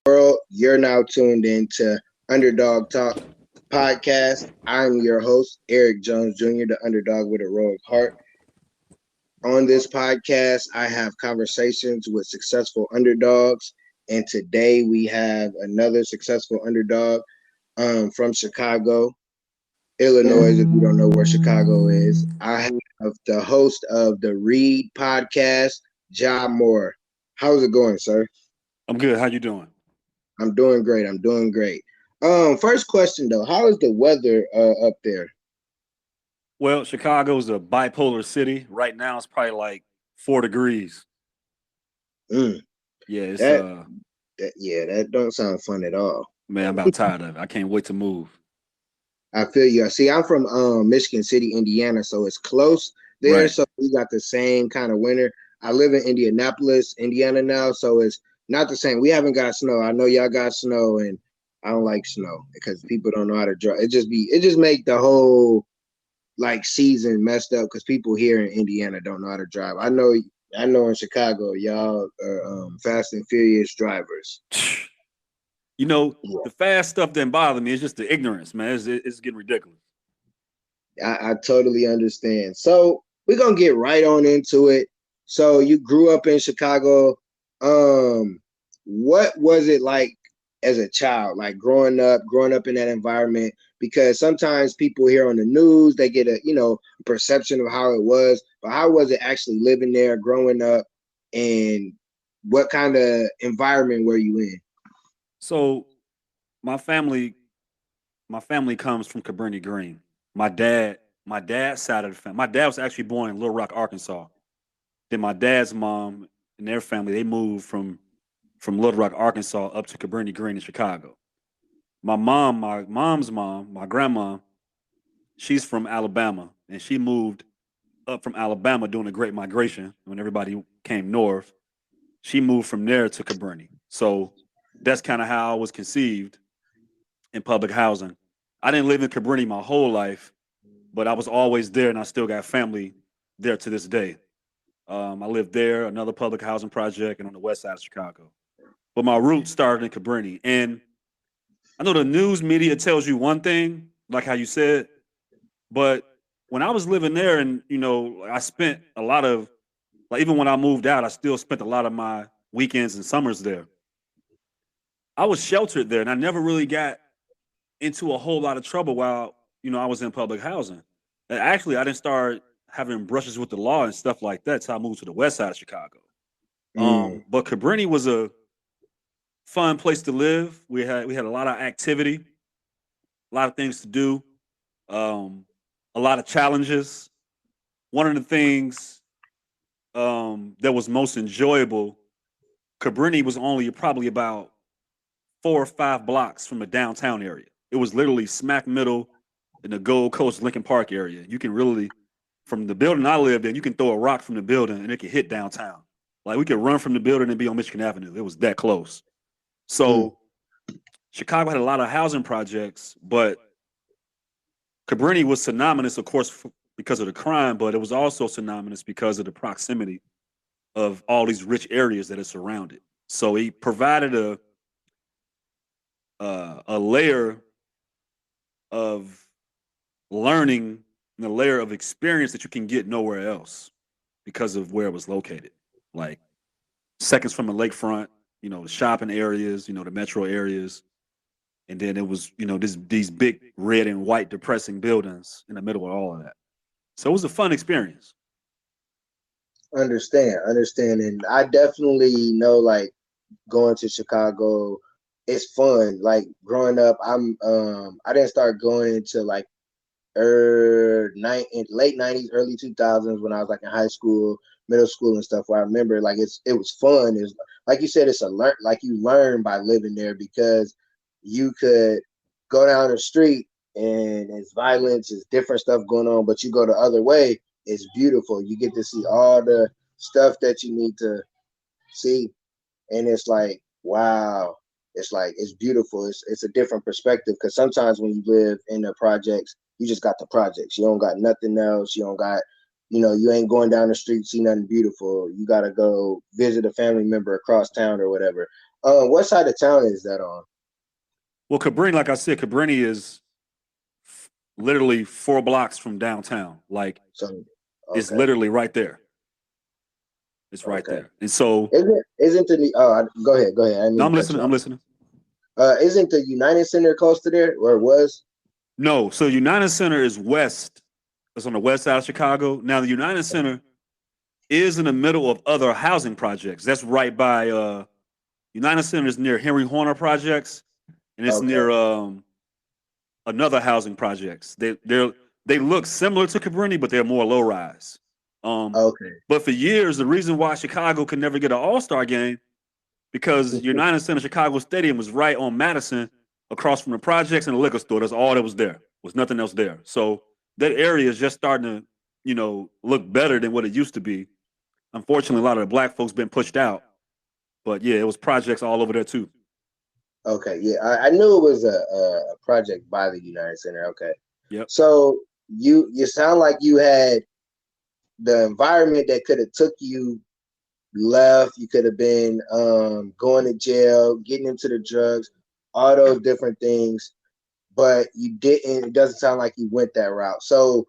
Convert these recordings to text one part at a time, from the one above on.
World, you're now tuned into Underdog Talk podcast. I'm your host, Eric Jones Jr., the underdog with a rogue heart. On this podcast, I have conversations with successful underdogs, and today we have another successful underdog from Chicago, Illinois. If you don't know where Chicago is, I have the host of the Read podcast, Jai Moor. How's it going, sir? I'm good. How you doing? I'm doing great. I'm doing great. First question though, how is the weather up there? Well, Chicago's a bipolar city. Right now, it's probably like 4 degrees. Mm, Yeah, it's that that don't sound fun at all. man, I'm about tired of it. I can't wait to move. I feel you. See, I'm from Michigan City, Indiana, so it's close there. Right. So we got the same kind of winter. I live in Indianapolis, Indiana now, so it's not the same. We haven't got snow. I know y'all got snow, and I don't like snow because people don't know how to drive. It just make the whole like season messed up because people here in Indiana don't know how to drive. I know in Chicago, y'all are fast and furious drivers. You know, Yeah, the fast stuff didn't bother me. It's just the ignorance, man. It's getting ridiculous. I totally understand. So we're gonna get right on into it. So you grew up in Chicago. Um, what was it like as a child, like growing up in that environment? Because sometimes people hear on the news, they get a perception of how it was, but how was it actually living there, growing up, and what kind of environment were you in? So my family, my family comes from Cabrini Green. My dad, my dad's side of the family. My dad was actually born in Little Rock, Arkansas. Then my dad's mom and their family, they moved from Little Rock, Arkansas, up to Cabrini Green in Chicago. My mom's mom, my grandma, she's from Alabama, and she moved up from Alabama during the Great Migration when everybody came north. She moved from there to Cabrini. So that's kind of how I was conceived in public housing. I didn't live in Cabrini my whole life, but I was always there, and I still got family there to this day. I lived there, another public housing project, and on the west side of Chicago. But my roots started in Cabrini, and I know the news media tells you one thing, like how you said, but when I was living there, and I spent a lot of like even when I moved out, I still spent a lot of my weekends and summers there. I was sheltered there, and I never really got into a whole lot of trouble while I was in public housing. And actually, I didn't start having brushes with the law and stuff like that until I moved to the west side of Chicago. Mm, But Cabrini was a fun place to live. We had a lot of activity, a lot of things to do, um, a lot of challenges. One of the things that was most enjoyable, Cabrini was only probably about 4 or 5 blocks from the downtown area. It was literally smack middle in the Gold Coast Lincoln Park area. You can really, from the building I lived in, you can throw a rock from the building and it could hit downtown. Like we could run from the building and be on Michigan Avenue. It was that close. mm, So Chicago had a lot of housing projects, but Cabrini was synonymous, of course, because of the crime, but it was also synonymous because of the proximity of all these rich areas that it surrounded. So he provided a layer of learning and a layer of experience that you can get nowhere else because of where it was located. Like seconds from the lakefront, the shopping areas, the metro areas, and then it was, these big red and white depressing buildings in the middle of all of that. So it was a fun experience. understand, and I definitely know like going to Chicago, it's fun. Like growing up, I didn't start going into like in late '90s, early 2000s when I was like in high school, middle school and stuff. Where I remember like it was fun. It's like you said, it's a learn like you learn by living there because you could go down the street and it's violence, it's different stuff going on, but you go the other way, it's beautiful. You get to see all the stuff that you need to see, and it's like wow, it's like it's beautiful. It's a different perspective because sometimes when you live in the projects, you just got the projects. You don't got nothing else. You don't got, you ain't going down the street, see nothing beautiful. You got to go visit a family member across town or whatever. What side of town is that on? Well, Cabrini, like I said, Cabrini is literally 4 blocks from downtown. Like So, it's okay, literally right there. It's right okay. there. And so, Isn't the go ahead, go ahead. I didn't no, mean I'm to cut listening. you I'm off. listening. Isn't the United Center close to there, or it was? No, so United Center is west. It's on the west side of Chicago. Now, the United Center is in the middle of other housing projects. That's right by United Center is near Henry Horner projects, and it's Okay, near another housing projects. They look similar to Cabrini, but they're more low rise. Um, okay. but for years, the reason why Chicago could never get an All Star game because United Center Chicago Stadium was right on Madison, across from the projects and the liquor store. That's all that was there. Was nothing else there. So that area is just starting to, look better than what it used to be. Unfortunately, a lot of the black folks been pushed out. But yeah, it was projects all over there too. Okay, yeah, I knew it was a project by the United Center. Okay, Yep. so you sound like you had the environment that could have took you left. You could have been going to jail, getting into the drugs, all those different things, but you didn't. It doesn't sound like you went that route. So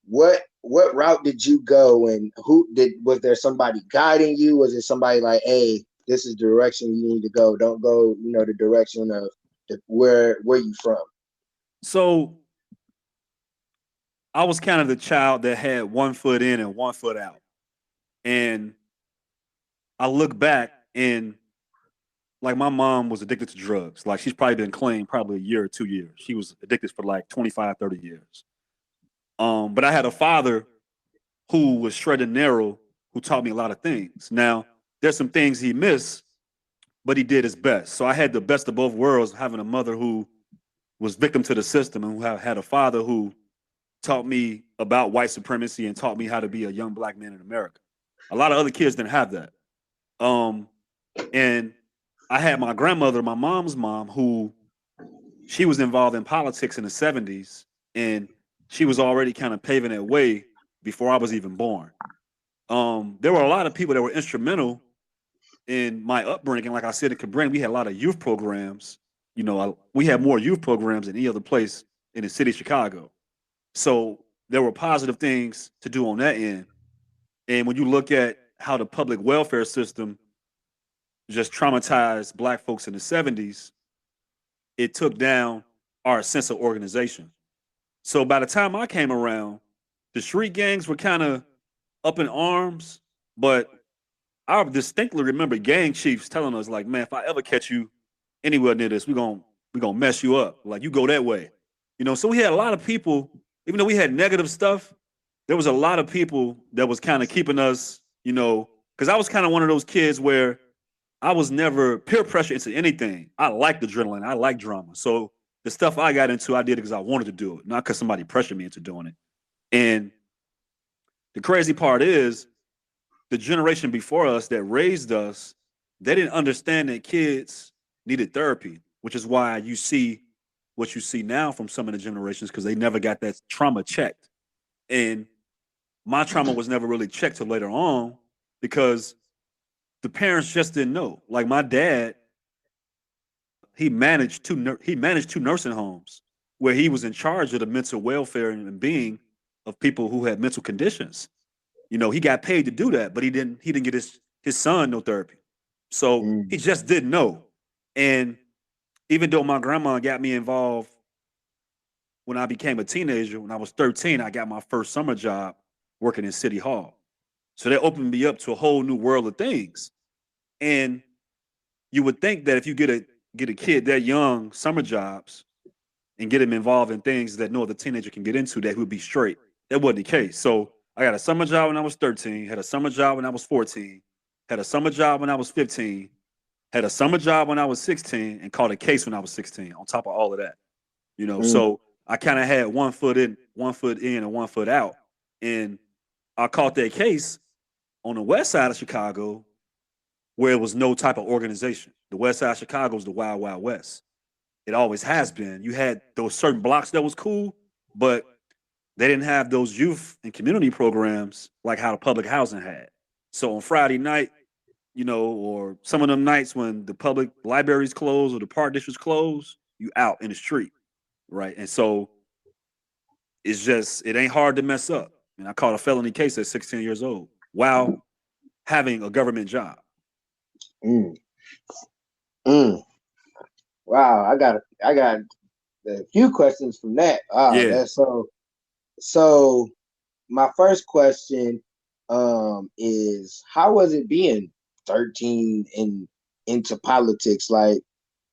what route did you go, and who did? Was there somebody guiding you? Was it somebody like, hey, this is the direction you need to go? Don't go, the direction of where you from? So I was kind of the child that had 1 foot in and 1 foot out. And I look back and like my mom was addicted to drugs. Like she's probably been clean probably a year or 2 years. She was addicted for like 25, 30 years. But I had a father who was shredded narrow, who taught me a lot of things. Now, there's some things he missed, but he did his best. So I had the best of both worlds, having a mother who was victim to the system and who had a father who taught me about white supremacy and taught me how to be a young black man in America. A lot of other kids didn't have that. And I had my grandmother, my mom's mom, who she was involved in politics in the 70s, and she was already kind of paving that way before I was even born. There were a lot of people that were instrumental in my upbringing. Like I said, in Cabrini, we had a lot of youth programs. We had more youth programs than any other place in the city of Chicago. So there were positive things to do on that end. And when you look at how the public welfare system just traumatized black folks in the 70s, it took down our sense of organization. So by the time I came around, the street gangs were kind of up in arms, but I distinctly remember gang chiefs telling us, like, man, if I ever catch you anywhere near this, we're gonna mess you up. Like you go that way. So we had a lot of people, even though we had negative stuff, there was a lot of people that was kind of keeping us, because I was kind of one of those kids where I was never peer pressure into anything. I liked adrenaline. I like drama. So the stuff I got into, I did it because I wanted to do it, not because somebody pressured me into doing it. And the crazy part is the generation before us that raised us, they didn't understand that kids needed therapy, which is why you see what you see now from some of the generations because they never got that trauma checked. And my trauma was never really checked till later on because the parents just didn't know. Like my dad, he managed two nursing homes where he was in charge of the mental welfare and being of people who had mental conditions. He got paid to do that, but he didn't get his son no therapy. So he Mm. just didn't know. And even though my grandma got me involved when I became a teenager, when I was 13, I got my first summer job working in City Hall. So that opened me up to a whole new world of things. And you would think that if you get a kid that young summer jobs and get him involved in things that no other teenager can get into, that he would be straight. That wasn't the case. So I got a summer job when I was 13, had a summer job when I was 14, had a summer job when I was 15, had a summer job when I was 16, and caught a case when I was 16, on top of all of that. Mm. So I kind of had 1 foot in and 1 foot out. And I caught that case on the west side of Chicago where it was no type of organization. The west side of Chicago was the wild, wild west. It always has been. You had those certain blocks that was cool, but they didn't have those youth and community programs like how the public housing had. So on Friday night, or some of them nights when the public libraries close or the park districts close, you out in the street, right? And so it ain't hard to mess up. And I caught a felony case at 16 years old while having a government job. Mm, mm. Wow, I got a few questions from that. Wow, Yeah. that's so. My first question is how was it being 13 and into politics? Like,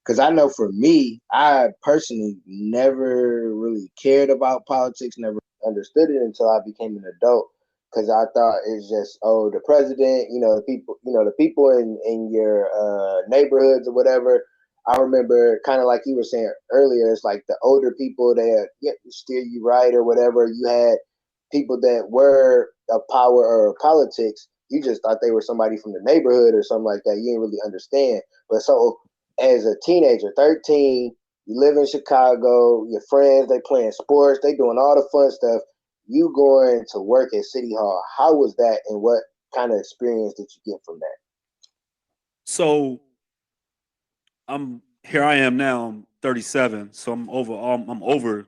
because I know for me, I personally never really cared about politics, never understood it until I became an adult. Because I thought it's just, oh, the president, the people in your neighborhoods or whatever. I remember kind of like you were saying earlier, it's like the older people that steer you right or whatever. You had people that were of power or politics. You just thought they were somebody from the neighborhood or something like that. You didn't really understand. But so as a teenager, 13, you live in Chicago, your friends, they playing sports, they doing all the fun stuff. You going to work at City Hall. How was that and what kind of experience did you get from that? So I am now. I'm 37, so I'm over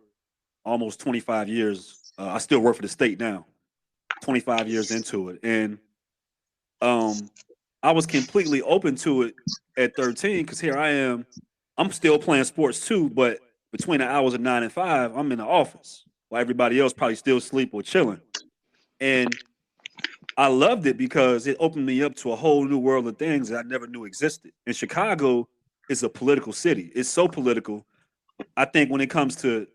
almost 25 years. I still work for the state now. 25 years into it, and um, I was completely open to it at 13 because here I am. I'm still playing sports too, but between the hours of 9 and 5, I'm in the office while everybody else probably still sleep or chilling. And I loved it because it opened me up to a whole new world of things that I never knew existed. And Chicago is a political city. It's so political. I think when it comes to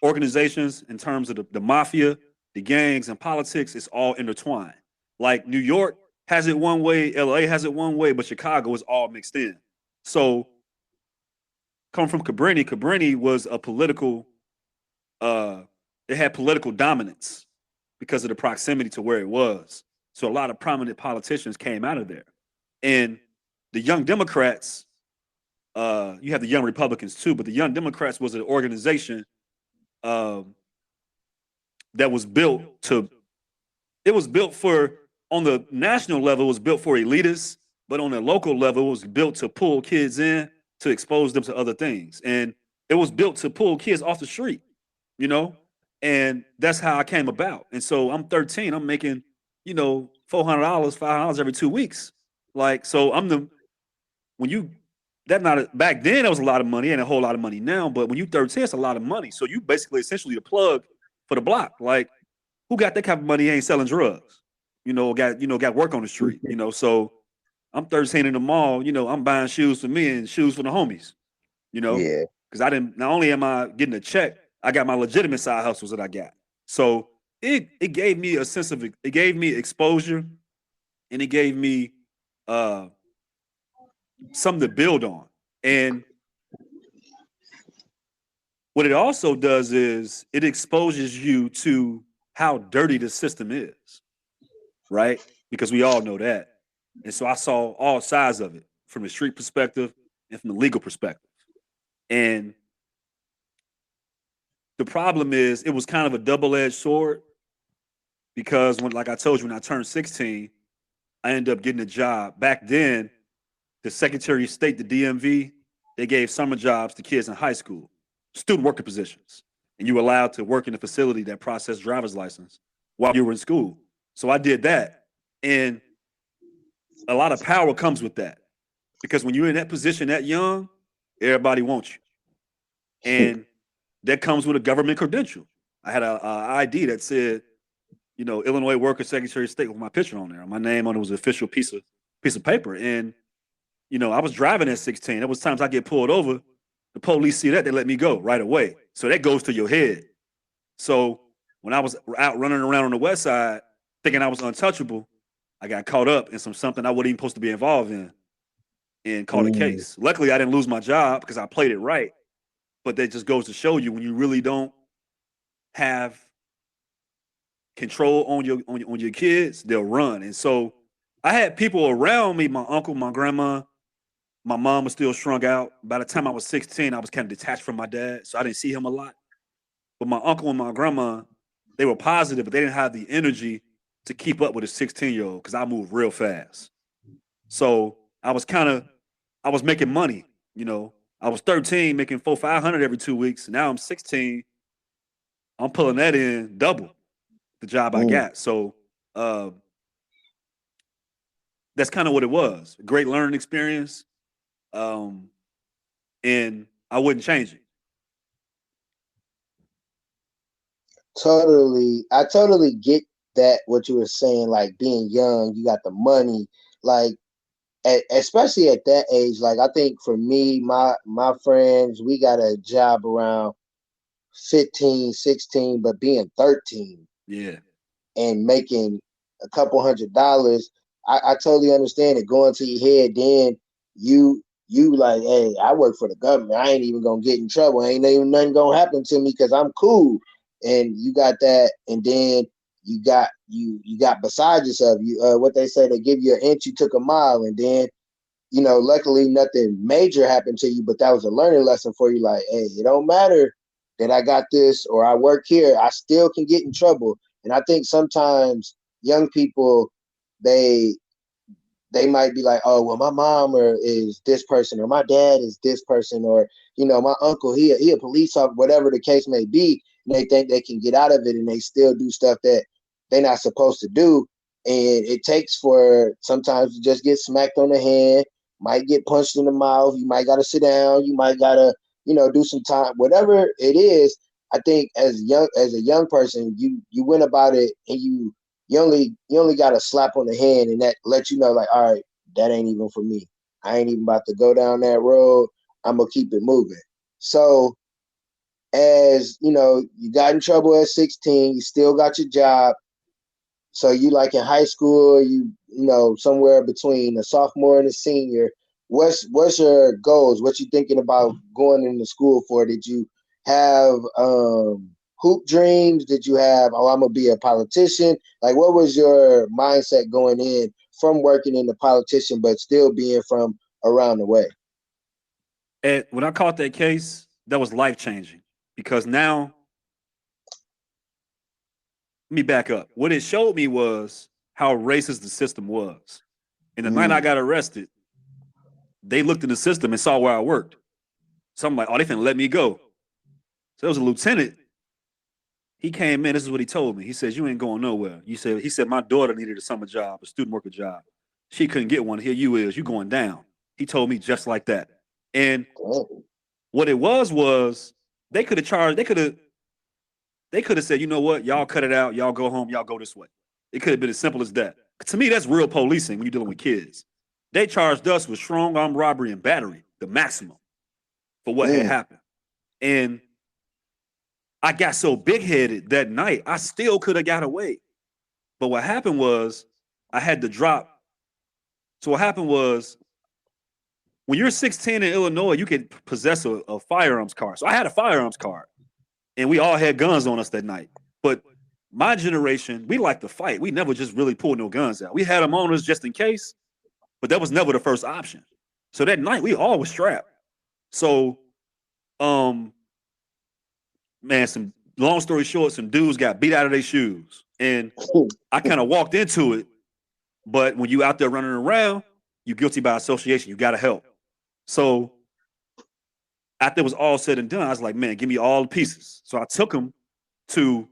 organizations in terms of the mafia, the gangs, and politics, it's all intertwined. Like New York has it one way, LA has it one way, but Chicago is all mixed in. So coming from Cabrini was a political, uh, it had political dominance because of the proximity to where it was. So a lot of prominent politicians came out of there. And the Young Democrats, you have the Young Republicans too, but the Young Democrats was an organization um, that was built to it was built for on the national level it was built for elitists, but on the local level it was built to pull kids in to expose them to other things. And it was built to pull kids off the street, you know? And that's how I came about. And so I'm 13, I'm making, $400, $500 every 2 weeks. Like, so I'm the when you that not a, back then it was a lot of money, ain't a whole lot of money now, but when you 13, it's a lot of money. So you basically essentially the plug for the block. Like, who got that kind of money ain't selling drugs? Got work on the street, So I'm 13 in the mall, I'm buying shoes for me and shoes for the homies, you know, Yeah. because I didn't not only am I getting a check, I got my legitimate side hustles that I got. So it gave me a sense of it gave me exposure and it gave me uh something to build on. And what it also does is it exposes you to how dirty the system is, right? Because we all know that. And so I saw all sides of it from the street perspective and from the legal perspective. And the problem is it was kind of a double-edged sword because like I told you, when I turned 16, I ended up getting a job. Back then, the Secretary of State, the DMV, they gave summer jobs to kids in high school, student worker positions. And you were allowed to work in a facility that processed driver's license while you were in school. So I did that. And a lot of power comes with that because when you're in that position that young, everybody wants you. And that comes with a government credential. I had a ID that said, Illinois Worker Secretary of State with my picture on there. My name on it was an official piece of paper. And I was driving at 16. There was times I get pulled over. The police see that, they let me go right away. So that goes to your head. So when I was out running around on the west side, thinking I was untouchable, I got caught up in something I wasn't even supposed to be involved in and caught a Mm, case. Luckily, I didn't lose my job because I played it right. But that just goes to show you when you really don't have control on your kids, they'll run. And so I had people around me, my uncle, my grandma, my mom was still strung out. By the time I was 16, I was kind of detached from my dad, so I didn't see him a lot. But my uncle and my grandma, they were positive, but they didn't have the energy to keep up with a 16-year-old because I moved real fast. So I was making money, you know. I was 13, making 400-500 every 2 weeks. Now I'm 16. I'm pulling that in double the job I Mm. got. So uh, that's kind of what it was. Great learning experience. Um, and I wouldn't change it. Totally. I totally get that what you were saying, like being young, you got the money, like especially at that age. Like I think for me, my friends, we got a job around 15, 16, but being 13 Yeah. and making a couple $100, I totally understand it going to your head. Then you like, hey, I work for the government. I ain't even gonna get in trouble. Ain't even nothing gonna happen to me because I'm cool. And you got that, and then you got beside yourself. You what they say, they give you an inch, you took a mile, and then luckily nothing major happened to you, but that was a learning lesson for you. Like, hey, it don't matter that I got this or I work here, I still can get in trouble. And I think sometimes young people, they they might be like, oh, well, my mom is this person, or my dad is this person, or my uncle, he a police officer, whatever the case may be. And they think they can get out of it, and they still do stuff that they're not supposed to do. And it takes for sometimes to just get smacked on the hand, might get punched in the mouth. You might got to sit down. You might got to, do some time. Whatever it is, I think as a young person, you went about it, and you only got a slap on the hand, and that lets you know, like, all right, that ain't even for me. I ain't even about to go down that road. I'm gonna keep it moving. So as you got in trouble at 16, you still got your job. So you like in high school, somewhere between a sophomore and a senior. What's your goals? What you thinking about going into school for? Did you have hoop dreams? Did you have, oh, I'm gonna be a politician? Like, what was your mindset going in from working in the politician, but still being from around the way? And when I caught that case, that was life changing because now, let me back up. What it showed me was how racist the system was. And the night I Mm, got arrested, they looked in the system and saw where I worked. So I'm like, oh, they finna let me go. So there was a lieutenant. He came in. This is what he told me. He says, "You ain't going nowhere." He said, "My daughter needed a summer job, a student worker job. She couldn't get one. Here you is. You going down." He told me just like that. And dang. what it was they could have charged. They could have said, "You know what? Y'all cut it out. Y'all go home. Y'all go this way." It could have been as simple as that. To me, that's real policing when you're dealing with kids. They charged us with strong armed robbery and battery, the maximum for what had Mm, happened. And I got so big headed that night, I still could have got away. But what happened was I had to drop. So what happened was when you're 16 in Illinois, you can possess a firearms card. So I had a firearms card, and we all had guns on us that night. But my generation, we like to fight. We never just really pulled no guns out. We had them on us just in case, but that was never the first option. So that night, we all was strapped. So, um, man, some long story short, some dudes got beat out of their shoes, and I kind of walked into it. But when you out there running around, you guilty by association. You got to help. So after it was all said and done, I was like, man, give me all the pieces. So I took them to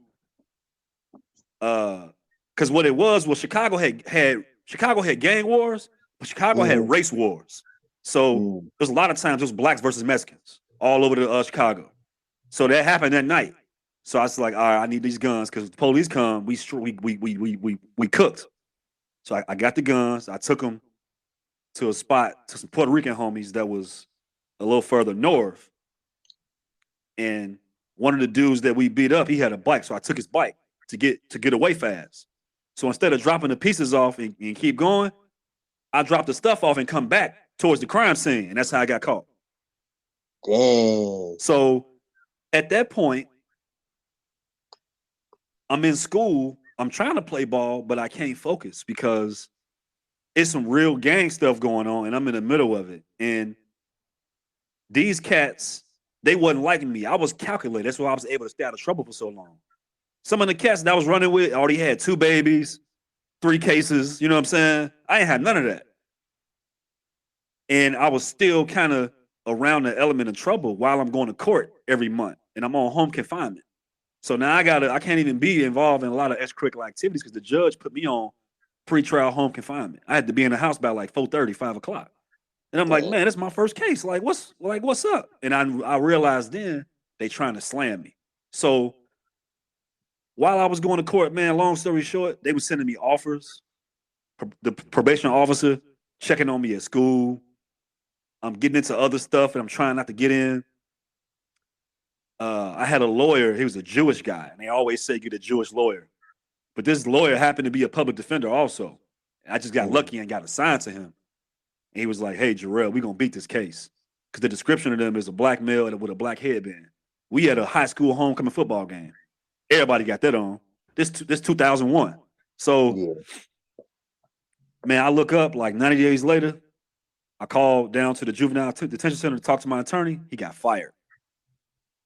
because what it was Chicago had gang wars, but Chicago had mm, race wars. So mm. there's a lot of times it was blacks versus Mexicans all over the Chicago. So that happened that night. So I was like, all right, I need these guns because the police come, we cooked. So I got the guns. I took them to a spot to some Puerto Rican homies that was a little further north. And one of the dudes that we beat up, he had a bike. So I took his bike to get away fast. So instead of dropping the pieces off and keep going, I dropped the stuff off and come back towards the crime scene. And that's how I got caught. Dang. So at that point, I'm in school. I'm trying to play ball, but I can't focus because it's some real gang stuff going on and I'm in the middle of it. And these cats, they wasn't liking me. I was calculated. That's why I was able to stay out of trouble for so long. Some of the cats that I was running with already had 2 babies, 3 cases. You know what I'm saying? I ain't had none of that. And I was still kind of around the element of trouble while I'm going to court every month. And I'm on home confinement. So now I can't even be involved in a lot of extracurricular activities because the judge put me on pretrial home confinement. I had to be in the house by like 4:30, 5 o'clock. And I'm like, man, that's my first case. Like, what's up? And I realized then they trying to slam me. So while I was going to court, man, long story short, they were sending me offers. The probation officer checking on me at school. I'm getting into other stuff and I'm trying not to get in. I had a lawyer. He was a Jewish guy. And they always say get a Jewish lawyer. But this lawyer happened to be a public defender also. I just got lucky and got assigned to him. And he was like, hey, Jarrell, we're going to beat this case. Because the description of them is a black male with a black headband. We had a high school homecoming football game. Everybody got that on. This 2001. So, man, I look up like 90 days later. I called down to the juvenile detention center to talk to my attorney. He got fired.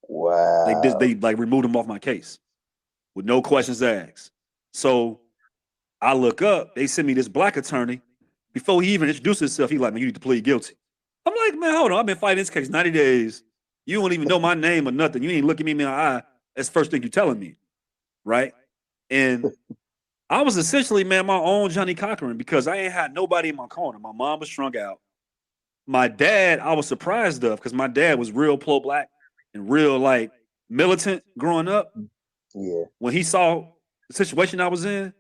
Wow. They like removed him off my case with no questions asked. So I look up. They sent me this black attorney. Before he even introduced himself, he like, man, you need to plead guilty. I'm like, man, hold on. I've been fighting this case 90 days. You don't even know my name or nothing. You ain't looking me in the eye. That's the first thing you're telling me, right? And I was essentially, man, my own Johnny Cochran because I ain't had nobody in my corner. My mom was strung out. My dad, I was surprised of because my dad was real pro-black and real like militant growing up. Yeah. When he saw the situation I was in,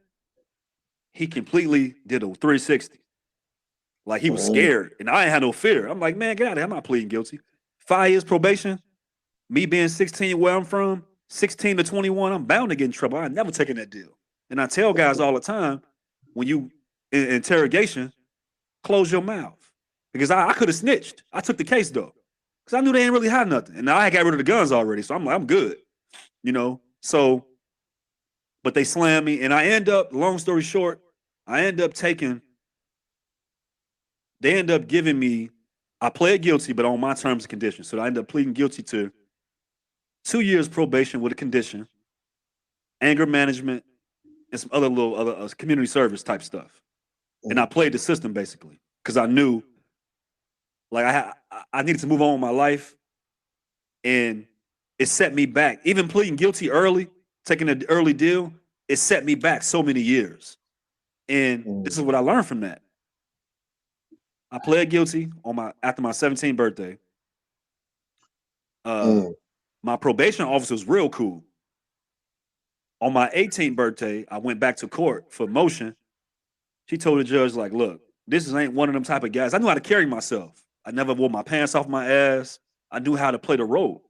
he completely did a 360. Like he was scared and I ain't had no fear. I'm like, man, get out of here. I'm not pleading guilty. 5 years probation, me being 16 where I'm from, 16 to 21, I'm bound to get in trouble. I ain't never taken that deal. And I tell guys all the time, when you in interrogation, close your mouth. Because I could have snitched. I took the case though. Because I knew they ain't really had nothing. And I had got rid of the guns already. So I'm like, I'm good. You know? So, but they slammed me. And I end up, long story short, they end up giving me, I pled guilty, but on my terms and conditions. So I ended up pleading guilty to 2 years probation with a condition, anger management, and some other community service type stuff. And I played the system basically because I knew like I needed to move on with my life, and it set me back. Even pleading guilty early, taking an early deal, it set me back so many years. And this is what I learned from that. I pled guilty after my 17th birthday. My probation officer was real cool. On my 18th birthday, I went back to court for motion. She told the judge, like, look, this ain't one of them type of guys. I knew how to carry myself. I never wore my pants off my ass. I knew how to play the role.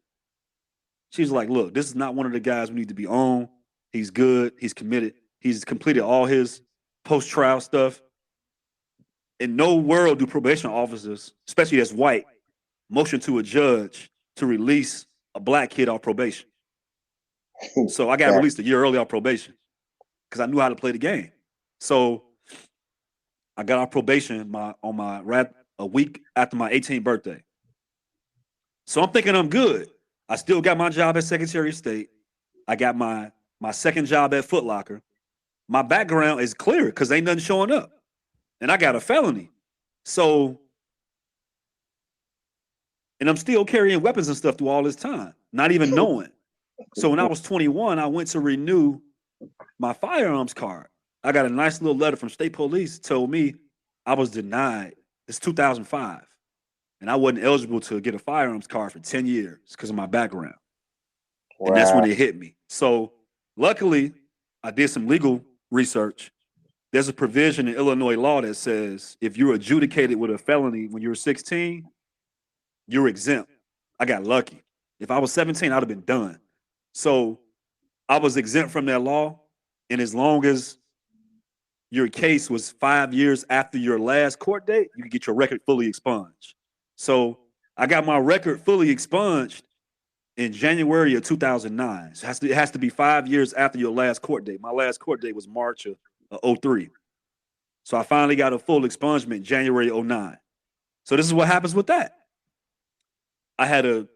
She's like, look, this is not one of the guys we need to be on. He's good. He's committed. He's completed all his post-trial stuff. In no world do probation officers, especially that's white, motion to a judge to release a black kid off probation. So I got released a year early off probation because I knew how to play the game. So I got off probation a week after my 18th birthday. So I'm thinking I'm good. I still got my job as Secretary of State. I got my second job at Foot Locker. My background is clear because ain't nothing showing up. And I got a felony. So, and I'm still carrying weapons and stuff through all this time, not even knowing. So when I was 21, I went to renew my firearms card. I got a nice little letter from state police told me I was denied. It's 2005. And I wasn't eligible to get a firearms card for 10 years because of my background. Wow. And that's when it hit me. So luckily, I did some legal research. There's a provision in Illinois law that says if you're adjudicated with a felony when you're 16, you're exempt. I got lucky. If I was 17, I'd have been done. So I was exempt from that law. And as long as your case was 5 years after your last court date, you could get your record fully expunged. So I got my record fully expunged in January of 2009. So it has to be 5 years after your last court date. My last court date was March of 03. So I finally got a full expungement January 09. So this is what happens with that. I had a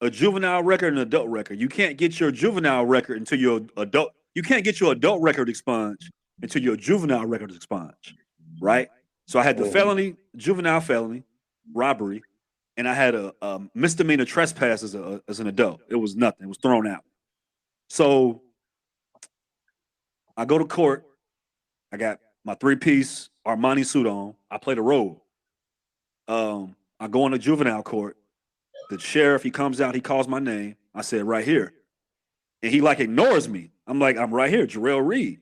a juvenile record and an adult record. You can't get your juvenile record until you're adult. You can't get your adult record expunged until your juvenile record is expunged, right? So I had the felony, juvenile felony, robbery, and I had a misdemeanor trespass as an adult. It was nothing. It was thrown out. So I go to court. I got my 3-piece Armani suit on. I play the role. I go into juvenile court. The sheriff, he comes out, he calls my name. I said, right here. And he like ignores me. I'm like, I'm right here, Jarrell Reed.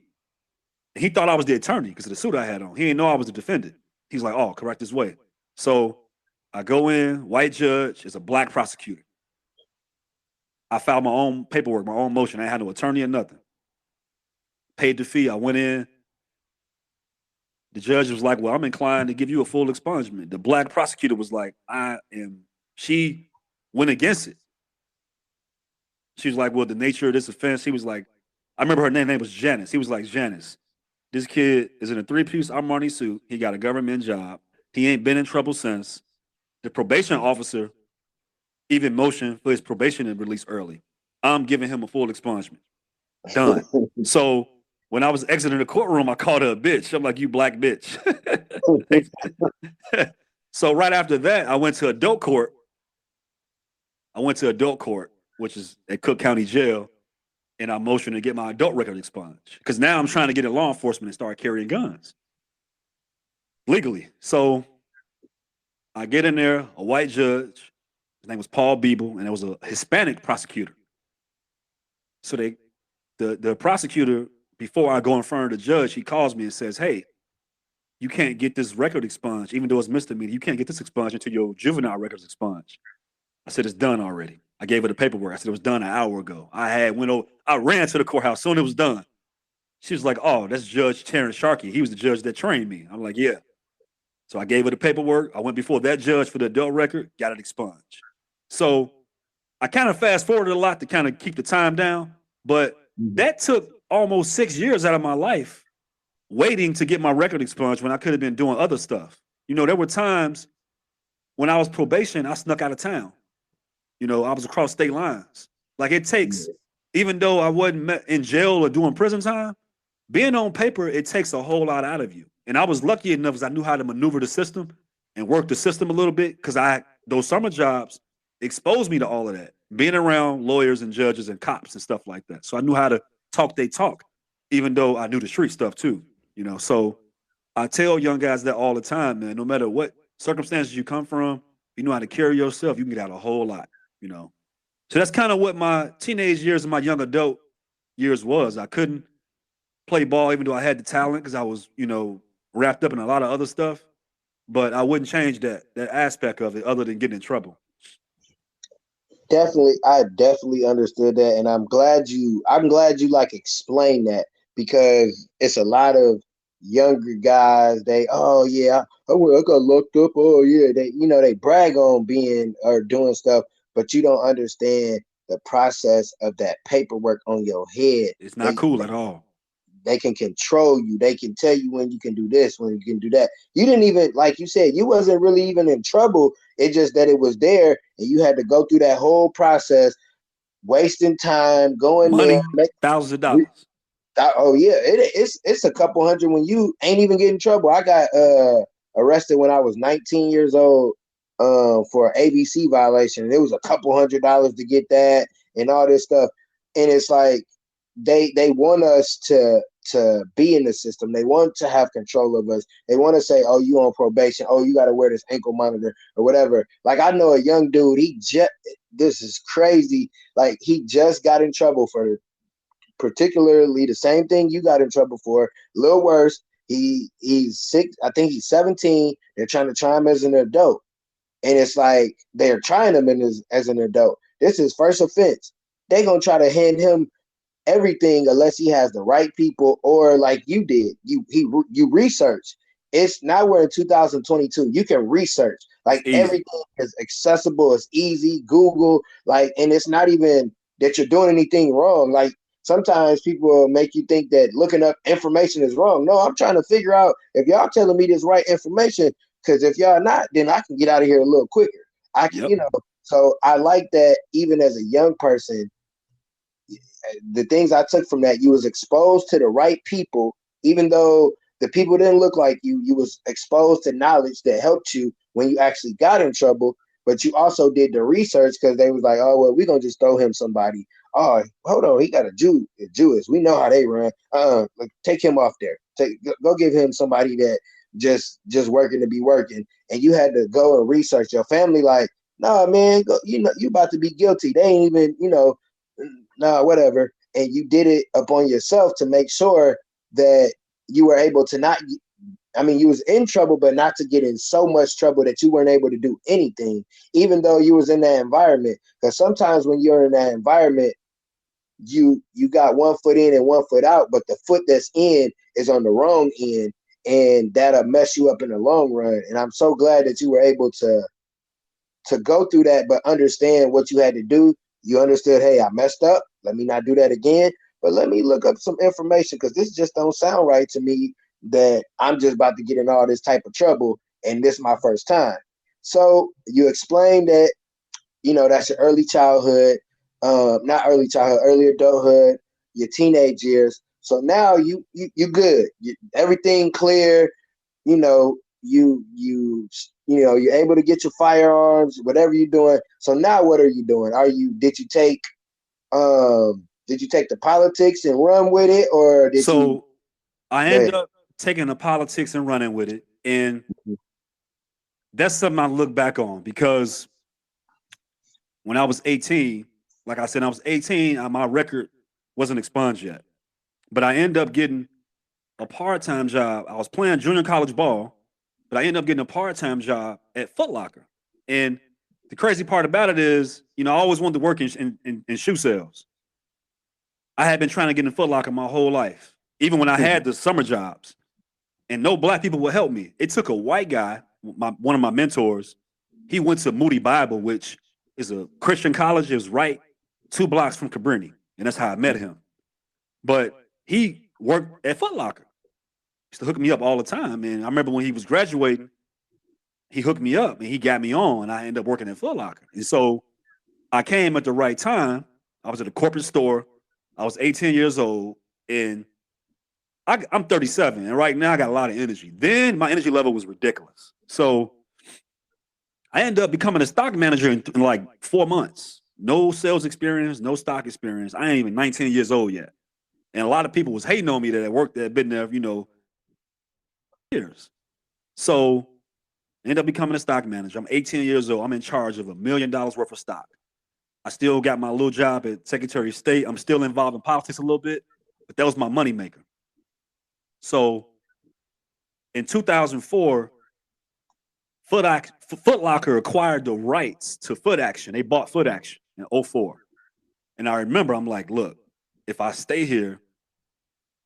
And he thought I was the attorney because of the suit I had on. He didn't know I was the defendant. He's like, oh, correct this way. So I go in, white judge, it's a black prosecutor. I filed my own paperwork, my own motion. I had no attorney or nothing. Paid the fee. I went in. The judge was like, well, I'm inclined to give you a full expungement. The black prosecutor was like, she went against it. She was like, well, the nature of this offense, he was like, I remember her name was Janice. He was like, Janice, this kid is in a 3-piece Armani suit. He got a government job. He ain't been in trouble since. The probation officer even motioned for his probation and release early. I'm giving him a full expungement. Done. So when I was exiting the courtroom, I called her a bitch. I'm like, you black bitch. So right after that, I went to adult court. Which is at Cook County Jail, and I motioned to get my adult record expunged. Because now I'm trying to get in law enforcement and start carrying guns legally. So I get in there, a white judge, his name was Paul Beeble, and it was a Hispanic prosecutor. So the prosecutor, before I go in front of the judge, he calls me and says, hey, you can't get this record expunged, even though it's misdemeanor. You can't get this expunged until your juvenile record's expunged. I said, it's done already. I gave her the paperwork. I said, it was done an hour ago. I ran to the courthouse soon as it was done. She was like, oh, that's Judge Terrence Sharkey. He was the judge that trained me. I'm like, yeah. So I gave her the paperwork. I went before that judge for the adult record, got it expunged. So I kind of fast forwarded a lot to kind of keep the time down, but that took almost 6 years out of my life waiting to get my record expunged when I could have been doing other stuff. You know, there were times when I was probation, I snuck out of town. You know, I was across state lines. Like it takes, even though I wasn't in jail or doing prison time, being on paper, it takes a whole lot out of you. And I was lucky enough because I knew how to maneuver the system and work the system a little bit because those summer jobs exposed me to all of that, being around lawyers and judges and cops and stuff like that. So I knew how to talk they talk, even though I knew the street stuff too, you know. So I tell young guys that all the time, man, no matter what circumstances you come from, you know how to carry yourself, you can get out a whole lot, you know. So that's kind of what my teenage years and my young adult years was. I couldn't play ball even though I had the talent because I was, you know, wrapped up in a lot of other stuff. But I wouldn't change that aspect of it other than getting in trouble. Definitely, I definitely understood that, and I'm glad you like explained that because it's a lot of younger guys. They, oh yeah, I got looked up. Oh yeah, they brag on being or doing stuff, but you don't understand the process of that paperwork on your head. It's not cool at all. They can control you. They can tell you when you can do this, when you can do that. You didn't even, like you said, you wasn't really even in trouble. It's just that it was there and you had to go through that whole process, wasting time, going money, there. thousands of dollars. Oh yeah, it's a couple hundred when you ain't even getting in trouble. I got arrested when I was 19 years old for an ABC violation. It was a couple $100s to get that and all this stuff. And it's like they want us to be in the system. They want to have control of us. They want to say, oh, you on probation. Oh, you got to wear this ankle monitor or whatever. Like I know a young dude, this is crazy. Like he just got in trouble for particularly the same thing you got in trouble for, a little worse. He's 6, I think he's 17. They're trying to try him as an adult. And it's like they're trying him as an adult. This is first offense. They're going to try to hand him everything unless he has the right people or like you did. You research. It's now we're in 2022. You can research. Like everything is accessible. It's easy. Google. Like, and it's not even that you're doing anything wrong. Like sometimes people will make you think that looking up information is wrong. No, I'm trying to figure out if y'all telling me this right information. Because if y'all not, then I can get out of here a little quicker. I can, So I like that even as a young person, the things I took from that, you was exposed to the right people, even though the people didn't look like you was exposed to knowledge that helped you when you actually got in trouble. But you also did the research because they was like, oh well, we're gonna just throw him somebody. Oh, hold on, he got a Jewish. We know how they run. Like, take him off there. Go give him somebody that just working to be working. And you had to go and research your family. Like, nah, man, go, you about to be guilty. They ain't even, nah, whatever. And you did it upon yourself to make sure that you were able to not, I mean, you was in trouble, but not to get in so much trouble that you weren't able to do anything, even though you was in that environment. Because sometimes when you're in that environment, you got one foot in and one foot out, but the foot that's in is on the wrong end, and that'll mess you up in the long run. And I'm so glad that you were able to go through that, but understand what you had to do. You understood, hey, I messed up. Let me not do that again. But let me look up some information because this just don't sound right to me that I'm just about to get in all this type of trouble and this is my first time. So you explained that, that's your early childhood, not early childhood, early adulthood, your teenage years. So now you good. Everything clear, you're able to get your firearms, whatever you're doing. So now what are you doing? Did you take the politics and run with it, or did you So I go end ahead? up taking the politics and running with it. And that's something I look back on because when I was 18, like I said, I was 18, my record wasn't expunged yet. But I ended up getting a part-time job. I was playing junior college ball, but I ended up getting a part-time job at Foot Locker. And the crazy part about it is, I always wanted to work in shoe sales. I had been trying to get in Foot Locker my whole life, even when I had the summer jobs. And no black people would help me. It took a white guy, one of my mentors. He went to Moody Bible, which is a Christian college. It was right 2 blocks from Cabrini, and that's how I met him. But he worked at Foot Locker. He used to hook me up all the time. And I remember when he was graduating, he hooked me up and he got me on. And I ended up working at Foot Locker. And so I came at the right time. I was at a corporate store. I was 18 years old, and I'm 37, and right now I got a lot of energy. Then my energy level was ridiculous. So I ended up becoming a stock manager in like 4 months. No sales experience, no stock experience. I ain't even 19 years old yet. And a lot of people was hating on me that worked that been there, years. So I ended up becoming a stock manager. I'm 18 years old. I'm in charge of $1 million worth of stock. I still got my little job at Secretary of State. I'm still involved in politics a little bit, but that was my moneymaker. So in 2004, Foot Locker acquired the rights to Foot Action. They bought Foot Action in '04. And I remember I'm like, look, if I stay here,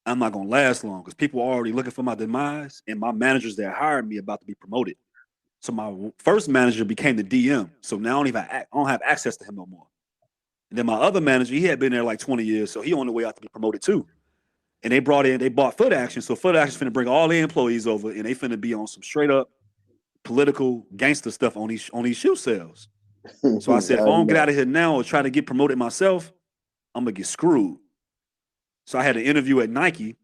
I'm not gonna last long because people are already looking for my demise, and my managers that hired me about to be promoted. So my first manager became the DM. So now I don't have access to him no more. And then my other manager, he had been there like 20 years, so he on the way out to be promoted too. And they bought Foot Action. So Foot Action's finna bring all their employees over, and they finna be on some straight up political gangster stuff on these shoe sales. So I said, if I don't get No. out of here now or try to get promoted myself, I'm gonna get screwed. So I had an interview at Nike.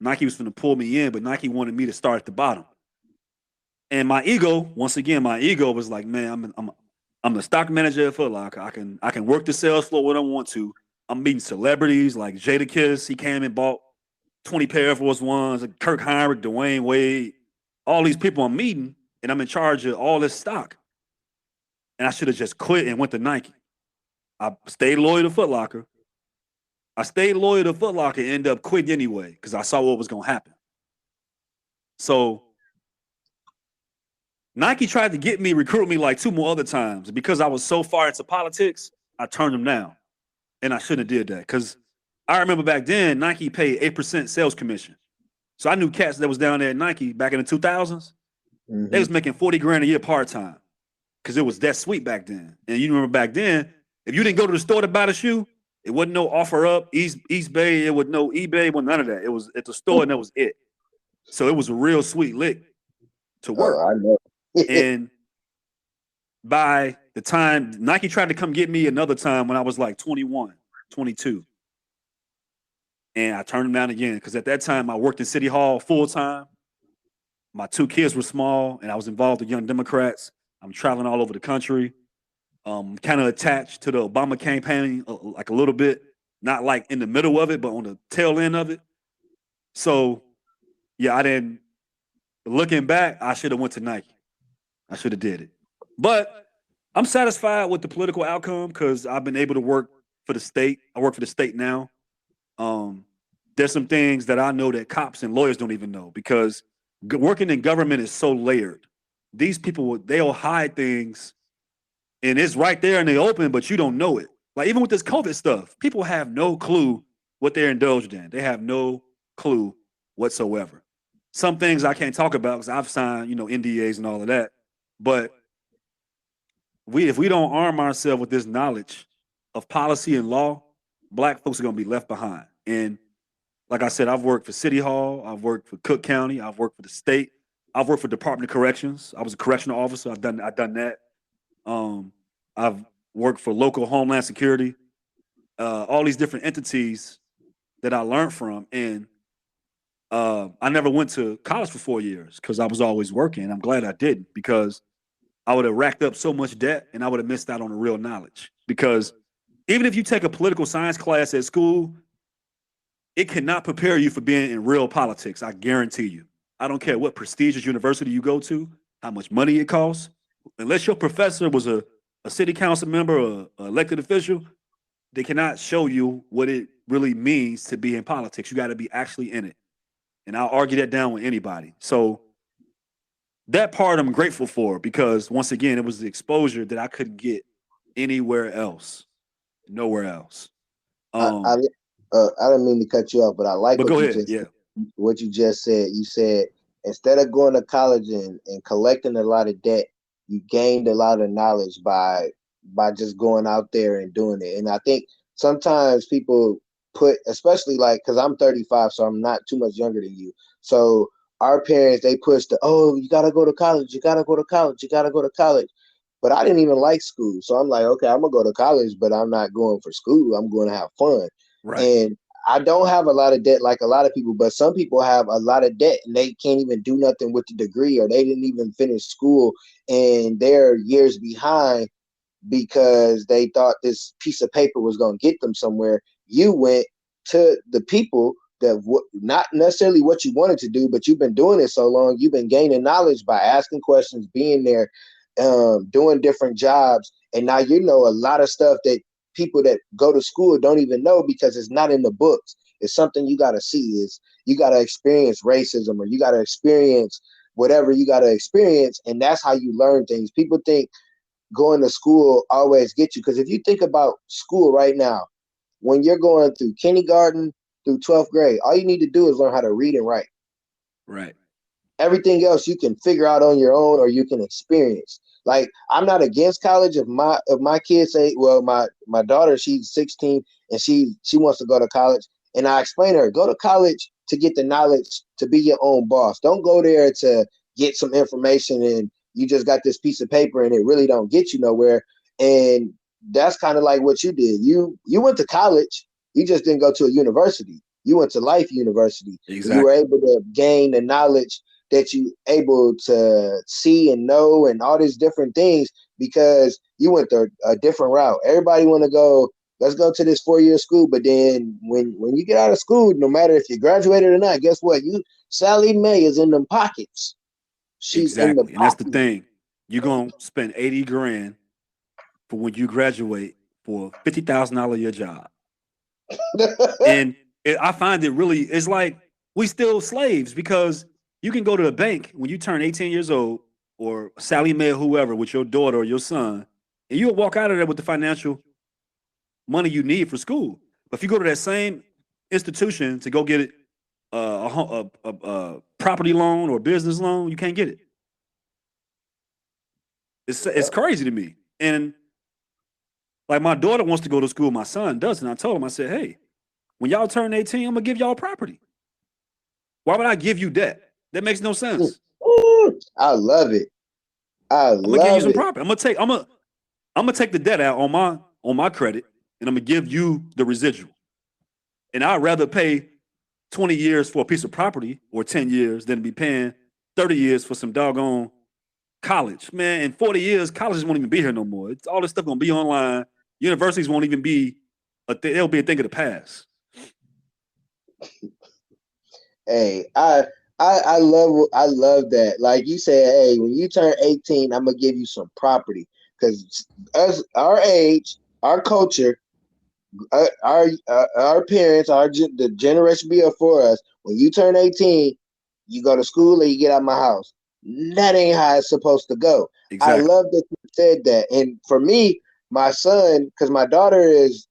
Nike was gonna pull me in, but Nike wanted me to start at the bottom. And my ego, once again, was like, man, I'm the stock manager at Foot Locker. I can work the sales floor when I want to. I'm meeting celebrities like Jadakiss. He came and bought 20 pair of Air Force Ones. Like Kirk Heinrich, Dwayne Wade, all these people I'm meeting, and I'm in charge of all this stock. And I should have just quit and went to Nike. I stayed loyal to Foot Locker. I stayed loyal to Foot Locker and ended up quitting anyway because I saw what was going to happen. So Nike tried to get me, recruit me like 2 more other times. Because I was so far into politics, I turned them down. And I shouldn't have did that because I remember back then, Nike paid 8% sales commission. So I knew cats that was down there at Nike back in the 2000s. They was making 40 grand a year part-time because it was that sweet back then. And you remember back then, if you didn't go to the store to buy the shoe, it wasn't no offer up, East Bay, it was no eBay, it wasn't none of that. It was at the store and that was it. So it was a real sweet lick to Oh, work. I know. And by the time Nike tried to come get me another time when I was like 21, 22. And I turned them down again because at that time I worked in City Hall full time. My two kids were small, and I was involved with Young Democrats. I'm traveling all over the country. Kind of attached to the Obama campaign, like a little bit, not like in the middle of it, but on the tail end of it. So, yeah, I didn't. Looking back, I should have went to Nike. I should have did it. But I'm satisfied with the political outcome because I've been able to work for the state. I work for the state now. Um, there's some things that I know that cops and lawyers don't even know because working in government is so layered. These people, they'll hide things and it's right there in the open, but you don't know it. Like even with this COVID stuff, people have no clue what they're indulged in. They have no clue whatsoever. Some things I can't talk about because I've signed, NDAs and all of that. But if we don't arm ourselves with this knowledge of policy and law, black folks are gonna be left behind. And like I said, I've worked for City Hall, I've worked for Cook County, I've worked for the state, I've worked for Department of Corrections. I was a correctional officer. I've done that. Um, I've worked for local Homeland Security, all these different entities that I learned from. And I never went to college for 4 years because I was always working. I'm glad I didn't because I would have racked up so much debt and I would have missed out on the real knowledge. Because even if you take a political science class at school, it cannot prepare you for being in real politics. I guarantee you. I don't care what prestigious university you go to, how much money it costs. Unless your professor was a city council member or an elected official, they cannot show you what it really means to be in politics. You got to be actually in it. And I'll argue that down with anybody. So that part I'm grateful for because once again, it was the exposure that I couldn't get anywhere else, nowhere else. I I, I don't mean to cut you off, but I like But go ahead. Yeah. what you just said. You said instead of going to college and collecting a lot of debt, you gained a lot of knowledge by just going out there and doing it. And I think sometimes people put, especially like, because I'm 35, so I'm not too much younger than you. So our parents, they push the, oh, you gotta go to college, you gotta go to college, you gotta go to college. But I didn't even like school. So I'm like, okay, I'm gonna go to college, but I'm not going for school. I'm going to have fun. Right. And I don't have a lot of debt like a lot of people, but some people have a lot of debt and they can't even do nothing with the degree or they didn't even finish school and they're years behind because they thought this piece of paper was going to get them somewhere. You went to the people that not necessarily what you wanted to do, but you've been doing it so long, you've been gaining knowledge by asking questions, being there, doing different jobs, and now you know a lot of stuff that people that go to school don't even know because it's not in the books. It's something you got to see. Is you got to experience racism or you got to experience whatever you got to experience, and that's how you learn things. People think going to school always get you because if you think about school right now, when you're going through kindergarten through 12th grade, all you need to do is learn how to read and write. Right. Everything else you can figure out on your own or you can experience. Like I'm not against college if my kids say, well, my daughter, she's 16 and she wants to go to college. And I explain to her, go to college to get the knowledge to be your own boss. Don't go there to get some information and you just got this piece of paper and it really don't get you nowhere. And that's kind of like what you did. You went to college, you just didn't go to a university. You went to Life University. And you were Exactly. able to gain the knowledge that you able to see and know and all these different things because you went a different route. Everybody want to go, let's go to this 4-year school, but then when you get out of school, no matter if you graduated or not, guess what? You Sally Mae is in them pockets. She's in the Exactly. And that's the thing. You're gonna spend 80 grand for when you graduate for a $50,000 a year job. pockets. And I find it really, it's like we still slaves because you can go to a bank when you turn 18 years old or Sally Mae or whoever with your daughter or your son, and you'll walk out of there with the financial money you need for school. But if you go to that same institution to go get it, a property loan or business loan, you can't get it. It's crazy to me. And like my daughter wants to go to school, my son doesn't. I told him, I said, hey, when y'all turn 18, I'm gonna give y'all property. Why would I give you debt? That makes no sense. I love it. I I'm gonna give you love some it. property. I'm gonna take the debt out on my credit, and I'm gonna give you the residual. And I'd rather pay 20 years for a piece of property or 10 years than be paying 30 years for some doggone college. Man, in 40 years, colleges won't even be here no more. It's, all this stuff gonna be online. Universities won't even be they'll be a thing of the past. Hey, I love that. Like you said, hey, when you turn 18, I'm gonna give you some property because us our age, our culture, our parents, the generation before us. When you turn 18, you go to school and you get out of my house. That ain't how it's supposed to go. I Exactly. love that you said that. And for me, my son, because my daughter is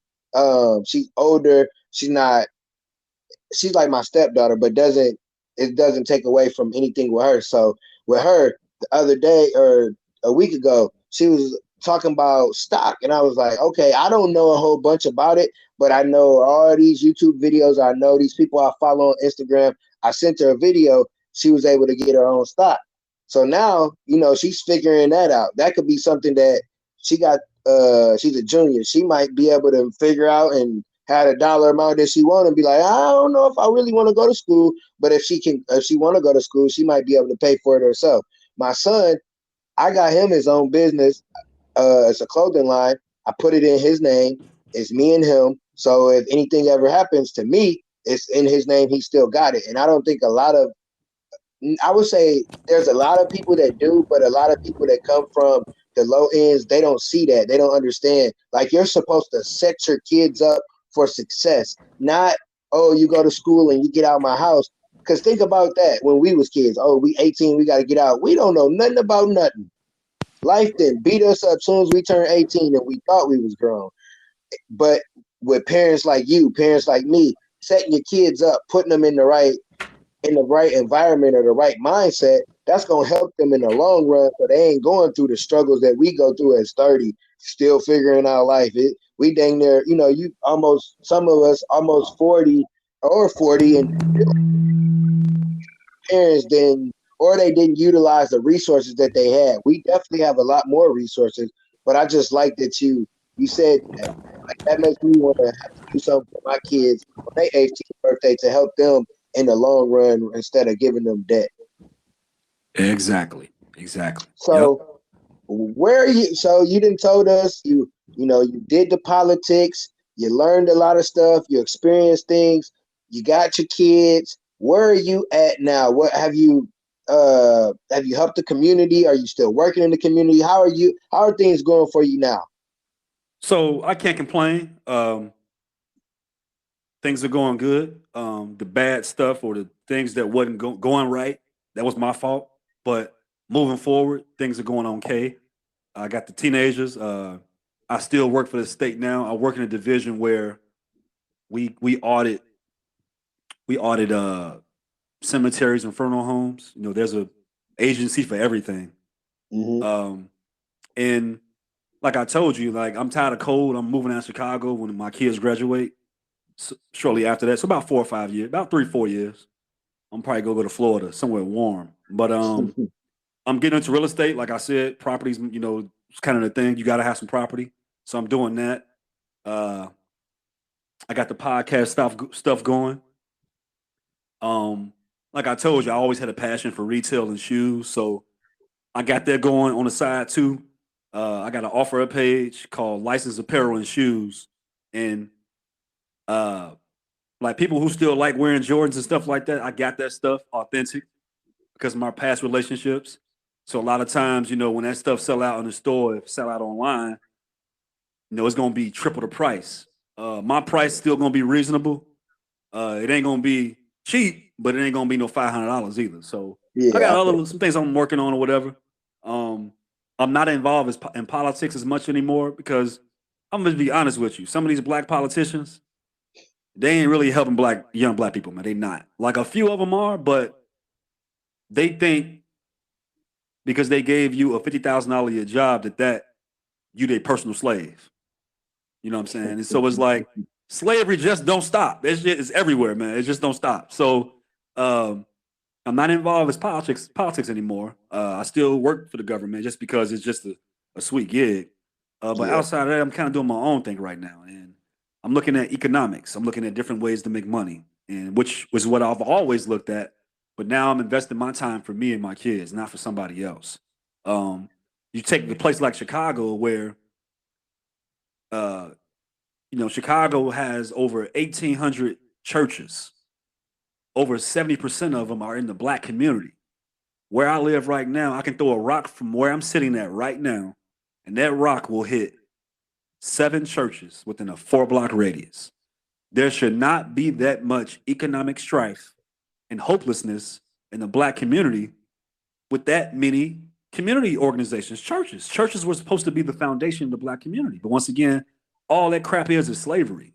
she's older, she's like my stepdaughter, but doesn't take away from anything with her. So with her, the other day or a week ago, she was talking about stock, and I was like, okay, I don't know a whole bunch about it, but I know all these YouTube videos. I know these people I follow on Instagram. I sent her a video. She was able to get her own stock. So now, she's figuring that out. That could be something that she got. She's a junior. She might be able to figure out and had a dollar amount that she want to be like, I don't know if I really want to go to school, but if she want to go to school, she might be able to pay for it herself. My son, I got him his own business. It's a clothing line. I put it in his name. It's me and him. So if anything ever happens to me, it's in his name. He still got it. And I don't think I would say there's a lot of people that do, but a lot of people that come from the low ends, they don't see that. They don't understand. Like you're supposed to set your kids up for success, not, oh, you go to school and you get out of my house. Because think about that when we was kids. Oh, we 18, we got to get out. We don't know nothing about nothing. Life then beat us up as soon as we turned 18 and we thought we was grown. But with parents like you, parents like me, setting your kids up, putting them in the right environment or the right mindset, that's going to help them in the long run so they ain't going through the struggles that we go through as 30, still figuring out life. We dang near, you almost, some of us almost 40 or 40 and parents didn't, or they didn't utilize the resources that they had. We definitely have a lot more resources, but I just like that you said that. Like that makes me want to have to do something for my kids on their 18th birthday to help them in the long run instead of giving them debt. Exactly. Exactly. Yep. So where are you? So you didn't told us you did the politics. You learned a lot of stuff. You experienced things. You got your kids. Where are you at now? What have you? Have you helped the community? Are you still working in the community? How are you? How are things going for you now? So I can't complain. Things are going good. The bad stuff or the things that wasn't going right, that was my fault. But moving forward, things are going okay. I got the teenagers. I still work for the state now. I work in a division where we audit cemeteries and funeral homes. You know, there's a agency for everything. Mm-hmm. Um, and like I told you, like I'm tired of cold. I'm moving out of Chicago when my kids graduate. Shortly after that, so about 4 or 5 years, about 3 4 years, I'm probably gonna go to Florida, somewhere warm. But I'm getting into real estate. Like I said, properties, it's kind of the thing. You got to have some property, so I'm doing that. Uh, I got the podcast stuff going. Um, like I told you, I always had a passion for retail and shoes, so I got that going on the side too. I got an offer page called Licensed Apparel and Shoes, and uh, like people who still like wearing Jordans and stuff like that, I got that stuff authentic because of my past relationships. So a lot of times, when that stuff sell out in the store, if sell out online, it's gonna be triple the price. My price still gonna be reasonable. It ain't gonna be cheap, but it ain't gonna be no $500 either. So I Yeah, got I feel. some things I'm working on or whatever. Um, I'm not involved in politics as much anymore because I'm gonna be honest with you. Some of these black politicians, they ain't really helping young black people, man. They not. Like a few of them are, but they think because they gave you a $50,000 a year job that you their personal slave. You know what I'm saying? And so it's like slavery just don't stop. That shit is everywhere, man. It just don't stop. So um, I'm not involved with politics anymore. I still work for the government just because it's just a sweet gig. But Yeah. outside of that, I'm kind of doing my own thing right now, and I'm looking at economics. I'm looking at different ways to make money, and which was what I've always looked at. But now I'm investing my time for me and my kids, not for somebody else. Um, you take a place like Chicago, where uh, Chicago has over 1,800 churches. Over 70% of them are in the black community. Where I live right now, I can throw a rock from where I'm sitting at right now, and that rock will hit 7 churches within a 4 block radius. There should not be that much economic strife and hopelessness in the black community with that many community organizations, churches. Churches were supposed to be the foundation of the black community. But once again, all that crap is slavery.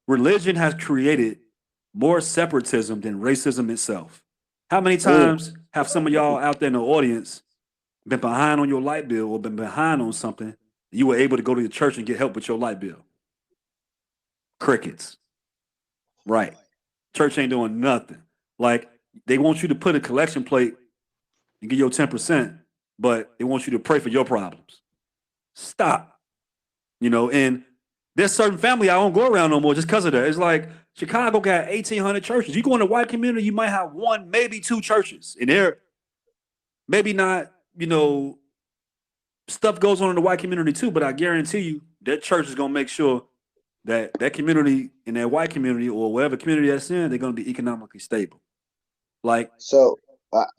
Religion has created more separatism than racism itself. How many Mm. times have some of y'all out there in the audience been behind on your light bill or been behind on something? You were able to go to the church and get help with your light bill. Crickets. Right. Church ain't doing nothing. Like, they want you to put a collection plate and give your 10%, but they want you to pray for your problems. Stop. And there's certain family I don't go around no more just because of that. It's like Chicago got 1,800 churches. You go in the white community, you might have 1, maybe 2 churches. And they're maybe not, stuff goes on in the white community too, but I guarantee you that church is going to make sure that that community in that white community or whatever community that's in, they're going to be economically stable. Like, So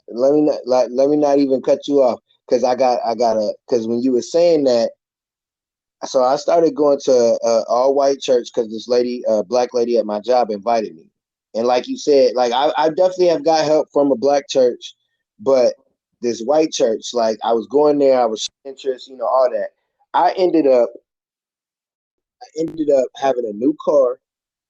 let me not even cut you off because because when you were saying that, so I started going to all white church because this lady, black lady at my job, invited me. And like you said, like I definitely have got help from a black church, but this white church, like I was going there, I was interest, all that. I ended up having a new car.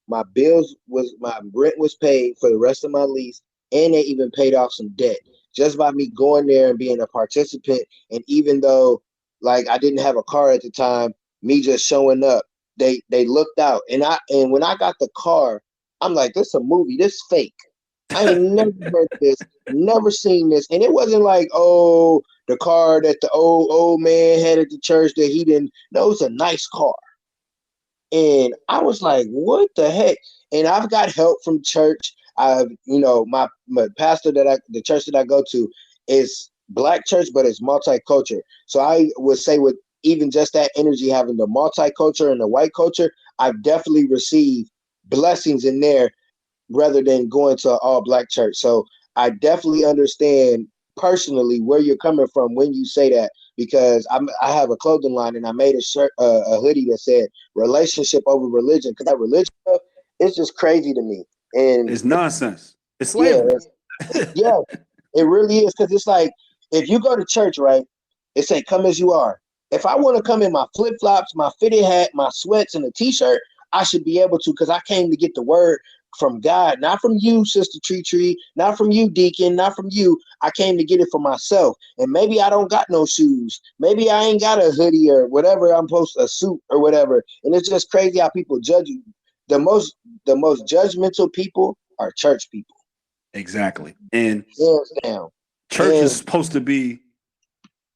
My rent was paid for the rest of my lease, and they even paid off some debt just by me going there and being a participant. And even though like I didn't have a car at the time, me just showing up, they looked out. And when I got the car, I'm like, this is a movie, this is fake. I ain't never heard this, never seen this. And it wasn't like, oh, the car that the old man had at the church that he didn't know. It's a nice car. And I was like, what the heck? And I've got help from church. My pastor the church that I go to is black church, but it's multicultural. So I would say with even just that energy, having the multicultural and the white culture, I've definitely received blessings in there rather than going to an all black church. So I definitely understand personally where you're coming from when you say that because I have a clothing line and I made a shirt, a hoodie that said relationship over religion because that religion stuff, it's just crazy to me. And it's nonsense. It's yeah, slavery. yeah, it really is because it's like if you go to church, right? It say come as you are. If I want to come in my flip flops, my fitted hat, my sweats, and a t-shirt, I should be able to because I came to get the word from God, not from you, Sister Tree, not from you, Deacon, not from you. I came to get it for myself. And maybe I don't got no shoes. Maybe I ain't got a hoodie or whatever. I'm supposed to, a suit or whatever. And it's just crazy how people judge you. The most judgmental people are church people. Exactly. And Hands down. church is And supposed to be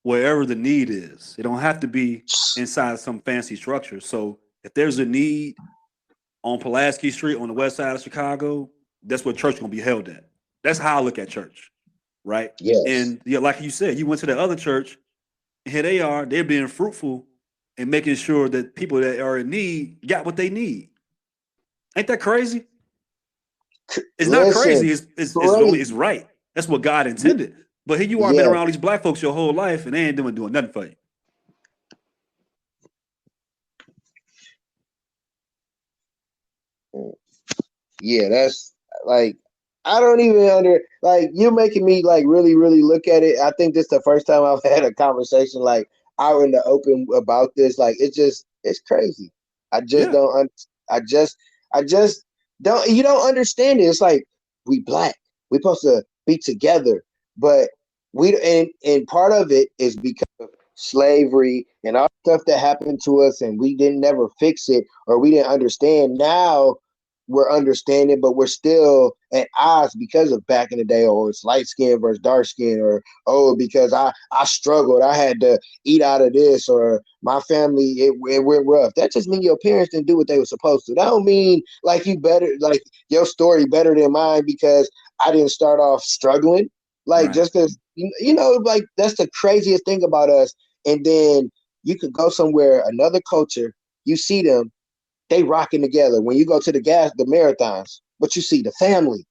wherever the need is. It don't have to be inside some fancy structure. So if there's a need on Pulaski Street on the west side of Chicago, that's where church gonna be held at. That's how I look at church, right? yes. And yeah, like you said, you went to the other church, and here they are. They're being fruitful and making sure that people that are in need got what they need. Ain't that crazy? It's not Listen, crazy. It's crazy. right. That's what God intended. But here you are, been Yeah, around these black folks your whole life, and they ain't doing nothing for you. yeah, that's like I don't even like you're making me like really, really look at it. I think this is the first time I've had a conversation like out in the open about this. Like it's crazy. I just Yeah, don't I just don't you don't understand it. It's like we black. We supposed to be together, but we and part of it is because of slavery and all the stuff that happened to us and we didn't never fix it or we didn't understand. Now we're understanding, but we're still at odds because of back in the day. Oh, it's light skin versus dark skin, or oh, because I struggled, I had to eat out of this, or my family it went rough. That just means your parents didn't do what they were supposed to. That don't mean like you better, like your story better than mine because I didn't start off struggling. Like Right. just because like that's the craziest thing about us. And then you could go somewhere, another culture, you see them, they rocking together. When you go to the marathons, what you see, the family.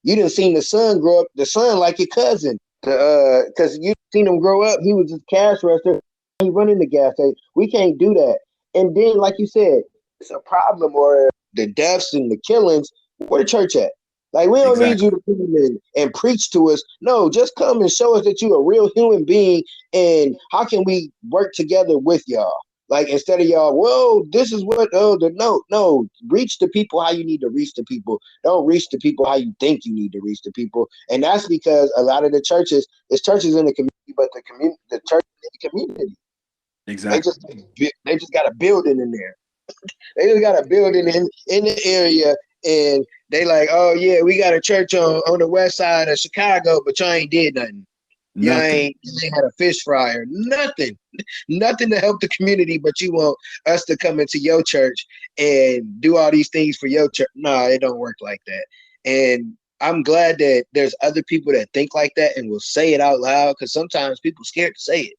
You didn't see the son grow up, the son like your cousin. Because you seen him grow up, he was just cash wrestler. He running the gas station. We can't do that. And then, like you said, it's a problem or the deaths and the killings. Where the church at? Like we don't need you Exactly. to come and preach to us. No, just come and show us that you're a real human being. And how can we work together with y'all? Like instead of y'all, whoa, this is what no, reach the people how you need to reach the people. Don't reach the people how you think you need to reach the people. And that's because a lot of the churches, it's churches in the community, but the church in the community, they Exactly. just they just got a building in there. They just got a building in the area, and they like, oh yeah, we got a church on the west side of Chicago, but y'all ain't did nothing. Nothing. You ain't had a fish fryer, nothing to help the community, but you want us to come into your church and do all these things for your church. No, it don't work like that. And I'm glad that there's other people that think like that and will say it out loud because sometimes people scared to say it.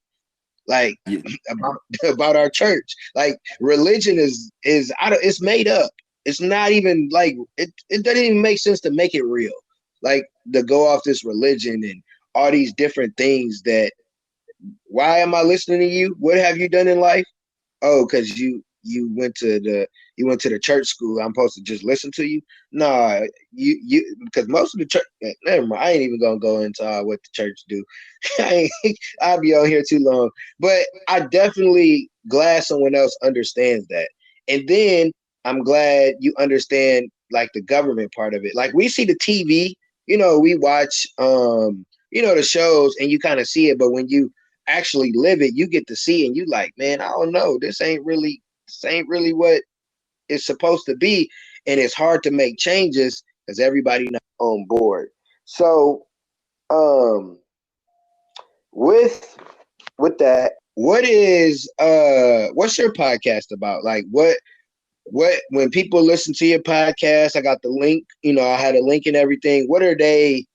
Like Yeah. about about our church. Like religion is it's made up. It's not even like it doesn't even make sense to make it real. Like to go off this religion and all these different things that why am I listening to you? What have you done in life? Oh, because you went to the church school. I'm supposed to just listen to you. Nah, you because most of the church. Never mind. I ain't even gonna go into what the church do. I'll be on here too long. But I definitely glad someone else understands that. And then I'm glad you understand like the government part of it. Like we see the TV. We watch the shows and you kind of see it, but when you actually live it, you get to see and you like, man, I don't know. This ain't really what it's supposed to be. And it's hard to make changes because everybody not on board. So um with that, what's your podcast about? Like what when people listen to your podcast, I got the link, I had a link and everything. What are they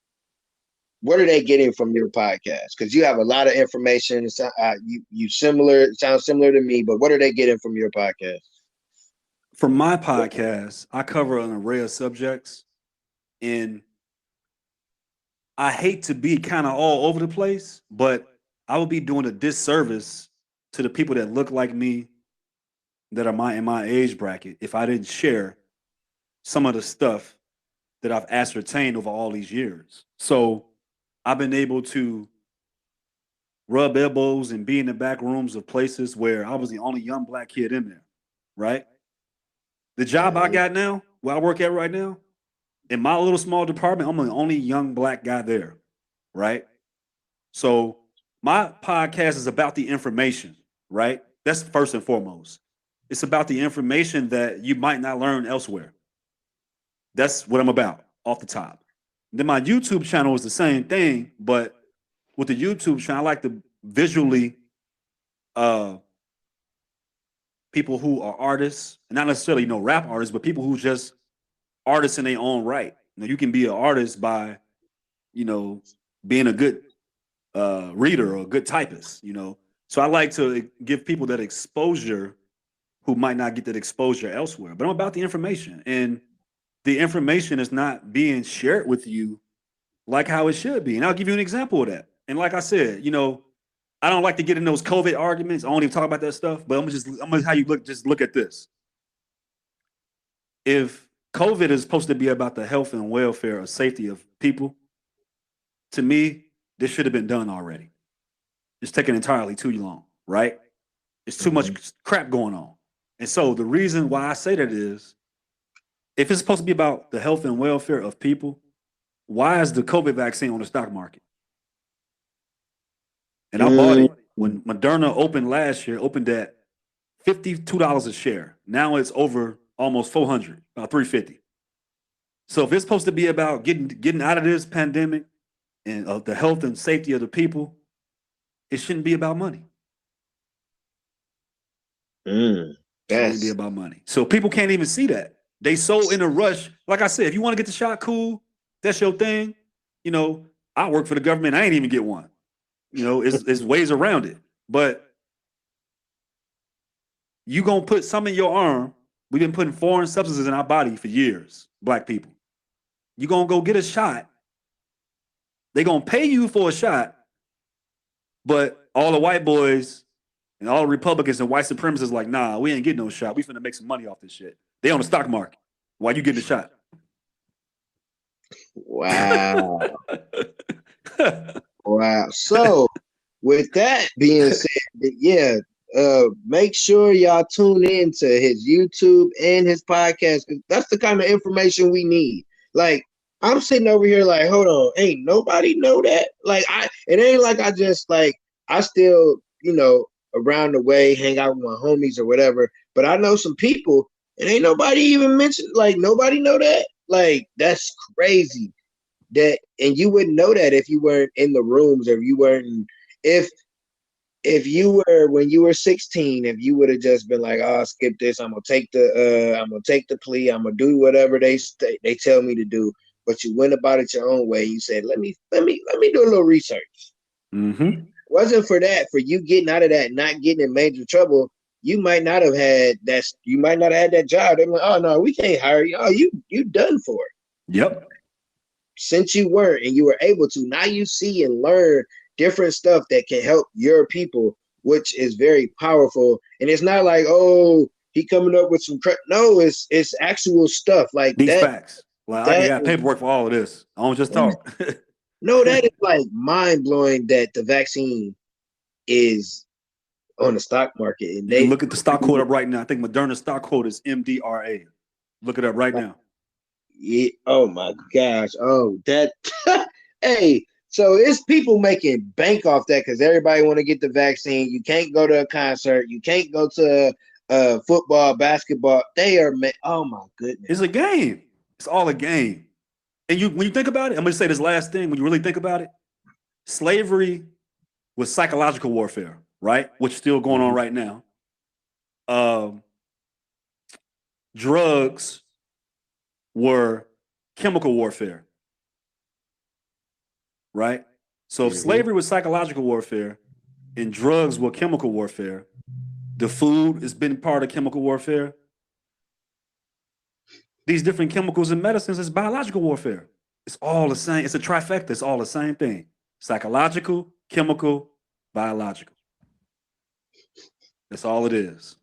getting from your podcast? Because you have a lot of information. You similar. It sounds similar to me, but what are they getting from your podcast? For my podcast, I cover an array of subjects, and I hate to be kind of all over the place, but I would be doing a disservice to the people that look like me that are in my age bracket if I didn't share some of the stuff that I've ascertained over all these years. So I've been able to rub elbows and be in the back rooms of places where I was the only young black kid in there, right? The job I Mhm. got now, where I work at right now, in my little small department, I'm the only young black guy there, right? So my podcast is about the information, right? That's first and foremost. It's about the information that you might not learn elsewhere. That's what I'm about off the top. Then my YouTube channel is the same thing, but with the YouTube channel, I like to visually uh people who are artists, and not necessarily rap artists, but people who just artists in their own right. You can be an artist by you know being a good reader or a good typist. So I like to give people that exposure who might not get that exposure elsewhere. But I'm about the information, and the information is not being shared with you like how it should be. And I'll give you an example of that. And like I said, I don't like to get in those COVID arguments. I don't even talk about that stuff. But I'm gonna how you look. Just look at this. If COVID is supposed to be about the health and welfare or safety of people, to me, this should have been done already. It's taking entirely too long, right? It's too much Mhm. crap going on. And so the reason why I say that is if it's supposed to be about the health and welfare of people, why is the COVID vaccine on the stock market? And I bought Mm, it when Moderna opened last year, opened at $52 a share. Now it's over. almost 400, about 350. So if it's supposed to be about getting out of this pandemic and the health and safety of the people, it shouldn't be about money. It should only be Yes. about money. So people can't even see that. They so in a rush. Like I said, if you want to get the shot, cool. That's your thing. You know, I work for the government. I ain't even get one. You know, it's ways around it. But you gonna put some in your arm. We've been putting foreign substances in our body for years, black people. You gonna go get a shot. They gonna pay you for a shot, but all the white boys and all the Republicans and white supremacists like, nah, we ain't getting no shot. We finna make some money off this shit. They on the stock market. Why you getting a shot? Wow. Wow. So, with that being said, yeah, make sure y'all tune in to his YouTube and his podcast. That's the kind of information we need. Like, I'm sitting over here like, hold on, ain't nobody know that? Like, it ain't like I just like I still, around the way, hang out with my homies or whatever. But I know some people, and ain't nobody even mentioned, like, nobody know that. Like, that's crazy. That, and you wouldn't know that if you weren't in the rooms, or if you weren't, if you were, when you were 16, if you would have just been like, oh, skip this, I'm gonna take the plea, I'm gonna do whatever they tell me to do. But you went about it your own way. You said, let me do a little research. Mm-hmm. Wasn't for that, for you getting out of that, not getting in major trouble, you might not have had that. You might not have had that job. They're like, oh no, we can't hire you. Oh, you done for. Yep. Since you weren't, and you were able to, now you see and learn different stuff that can help your people, which is very powerful. And it's not like, oh, he coming up with some no, it's actual stuff like These that. facts. Well, I That got paperwork for all of this. I don't just talk. no, that is like mind blowing that the vaccine is on the stock market, and You can they look at the stock quote up right now. I think Moderna's stock quote is MDRA. Look it up right now. Yeah, oh my gosh. Oh, that hey, so it's people making bank off that because everybody want to get the vaccine. You can't go to a concert, you can't go to football, basketball. They are oh my goodness. It's a game. It's all a game. And when you think about it, I'm gonna say this last thing, when you really think about it, slavery was psychological warfare, right? Which is still going on right now. Drugs were chemical warfare, right? So if slavery was psychological warfare and drugs were chemical warfare, the food has been part of chemical warfare. These different chemicals and medicines is biological warfare. It's all the same. It's a trifecta. It's all the same thing. Psychological, chemical, biological. That's all it is.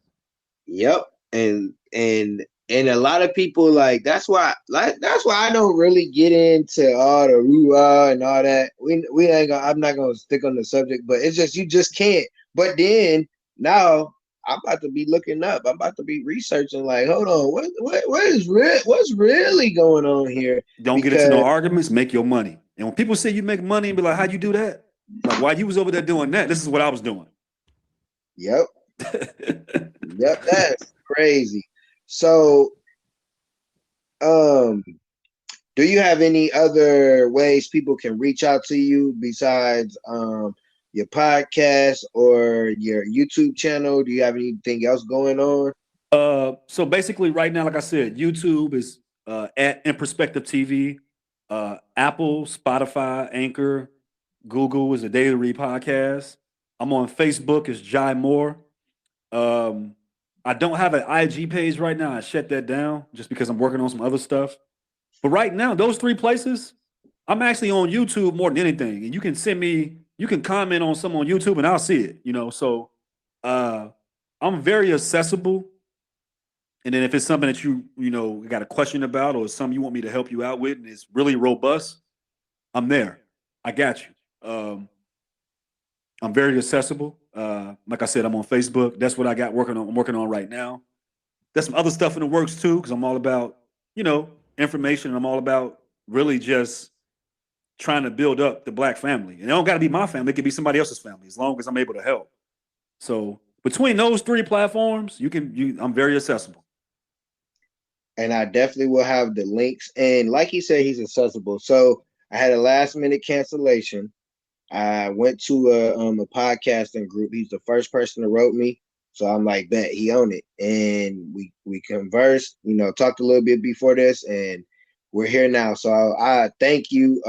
Yep. And a lot of people like that's why I don't really get into all the roo and all that. We ain't gonna, I'm not gonna stick on the subject, but it's just you just can't. But then now I'm about to be looking up. I'm about to be researching. Like, hold on, what's really going on here? Don't get into no arguments. Make your money. And when people say you make money and be like, "How'd you do that?" Like, while you was over there doing that, this is what I was doing. Yep. Yep. That's crazy. So, do you have any other ways people can reach out to you besides your podcast or your YouTube channel? Do you have anything else going on? So basically, right now, like I said, YouTube is at In Perspective TV. Apple, Spotify, Anchor, Google is a Daily Read podcast. I'm on Facebook as Jai Moor. I don't have an IG page right now. I shut that down just because I'm working on some other stuff. But right now, those three places, I'm actually on YouTube more than anything. And you can you can comment on some on YouTube and I'll see it, So I'm very accessible. And then if it's something that you got a question about or something you want me to help you out with and it's really robust, I'm there. I got you. I'm very accessible. Like I said, I'm on Facebook. That's what I'm working on right now. There's some other stuff in the works too, because I'm all about, information. And I'm all about really just trying to build up the Black family. And it don't got to be my family. It could be somebody else's family as long as I'm able to help. So between those three platforms, I'm very accessible. and I definitely will have the links. And like he said, he's accessible. So I had a last minute cancellation. I went to a podcasting group. He's the first person that wrote me. So I'm like, bet he owned it. And we conversed, talked a little bit before this, and we're here now. So I thank you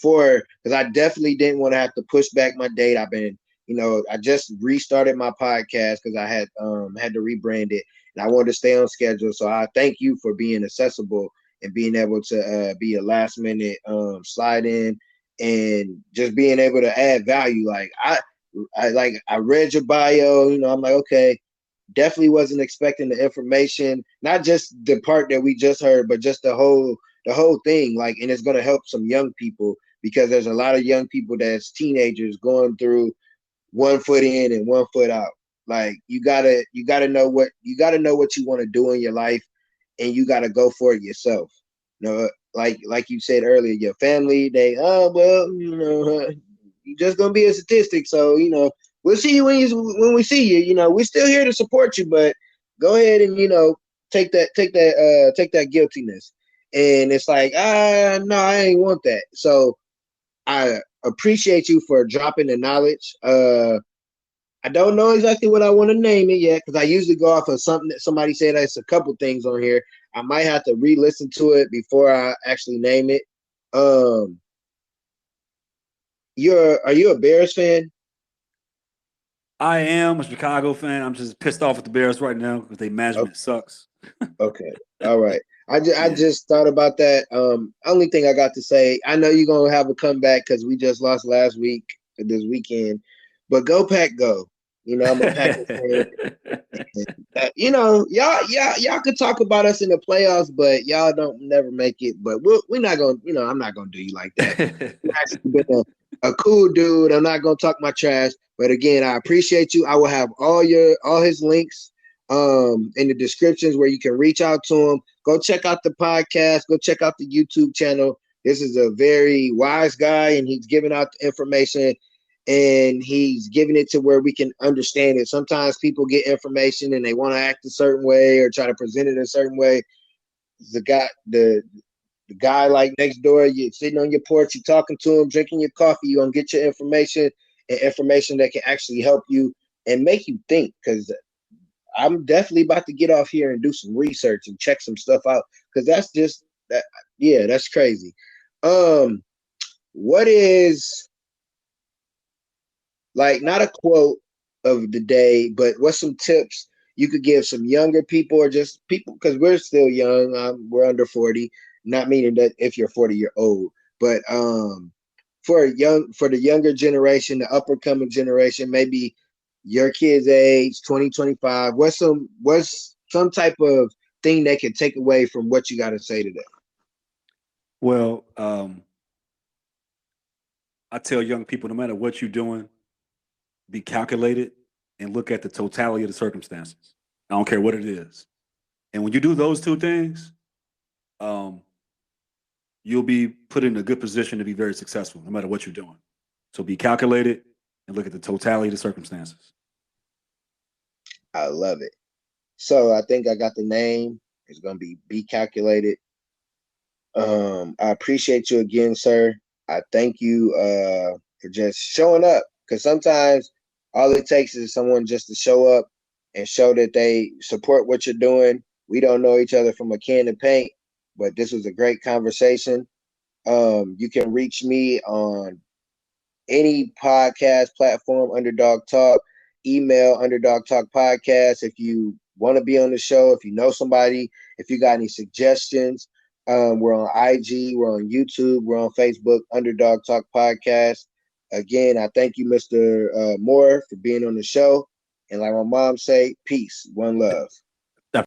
for, because I definitely didn't want to have to push back my date. I've been, I just restarted my podcast because I had to rebrand it, and I wanted to stay on schedule. So I thank you for being accessible and being able to be a last minute slide in, and just being able to add value. Like I read your bio, I'm like, okay, definitely wasn't expecting the information, not just the part that we just heard, but just the whole thing. Like, and it's gonna help some young people, because there's a lot of young people that's teenagers going through one foot in and one foot out. Like, you gotta know what you want to do in your life, and you gotta go for it yourself. Like you said earlier, your family, they, oh well, you're just gonna be a statistic. So we'll see you when we see you. We're still here to support you, but go ahead and take that guiltiness. And it's like, no, I ain't want that. So I appreciate you for dropping the knowledge. I don't know exactly what I want to name it yet, because I usually go off of something that somebody said. There's a couple things on here. I might have to re-listen to it before I actually name it. Um, are you a Bears fan? I am a Chicago fan. I'm just pissed off at the Bears right now because their management sucks. Okay, all right. I Yeah. just thought about that. Only thing I got to say, I know you're gonna have a comeback because we just lost last week, this weekend, but go Pack, go. I'm a Packers fan. Y'all could talk about us in the playoffs, but y'all don't never make it. But we're not gonna, I'm not gonna do you like that. You've actually been a cool dude. I'm not gonna talk my trash. But again, I appreciate you. I will have all his links in the descriptions where you can reach out to him. Go check out the podcast. Go check out the YouTube channel. This is a very wise guy, and he's giving out the information, and he's giving it to where we can understand it. Sometimes people get information and they want to act a certain way or try to present it a certain way. The guy like next door, you're sitting on your porch, you're talking to him, drinking your coffee, you're gonna get your information, and information that can actually help you and make you think. Because I'm definitely about to get off here and do some research and check some stuff out, because that's just that. Yeah, that's crazy. Um, what is, like, not a quote of the day, but what's some tips you could give some younger people, or just people, because we're still young. We're under 40, not meaning that if you're 40 you're old, but for the younger generation, the upper coming generation, maybe your kids age 2025, what's some type of thing they can take away from what you got to say today? Well, I tell young people, no matter what you're doing, be calculated and look at the totality of the circumstances. I don't care what it is. And when you do those two things, um, you'll be put in a good position to be very successful, no matter what you're doing. So be calculated and look at the totality of the circumstances. I love it. So I think I got the name. It's gonna be calculated. I appreciate you again, sir. I thank you for just showing up, because sometimes all it takes is someone just to show up and show that they support what you're doing. We don't know each other from a can of paint, but this was a great conversation. You can reach me on any podcast platform, Underdog Talk, email Underdog Talk Podcast. If you want to be on the show, if you know somebody, if you got any suggestions, we're on IG, we're on YouTube, we're on Facebook, Underdog Talk Podcast. Again, I thank you, Mr. Moore, for being on the show. And like my mom say, peace, one love.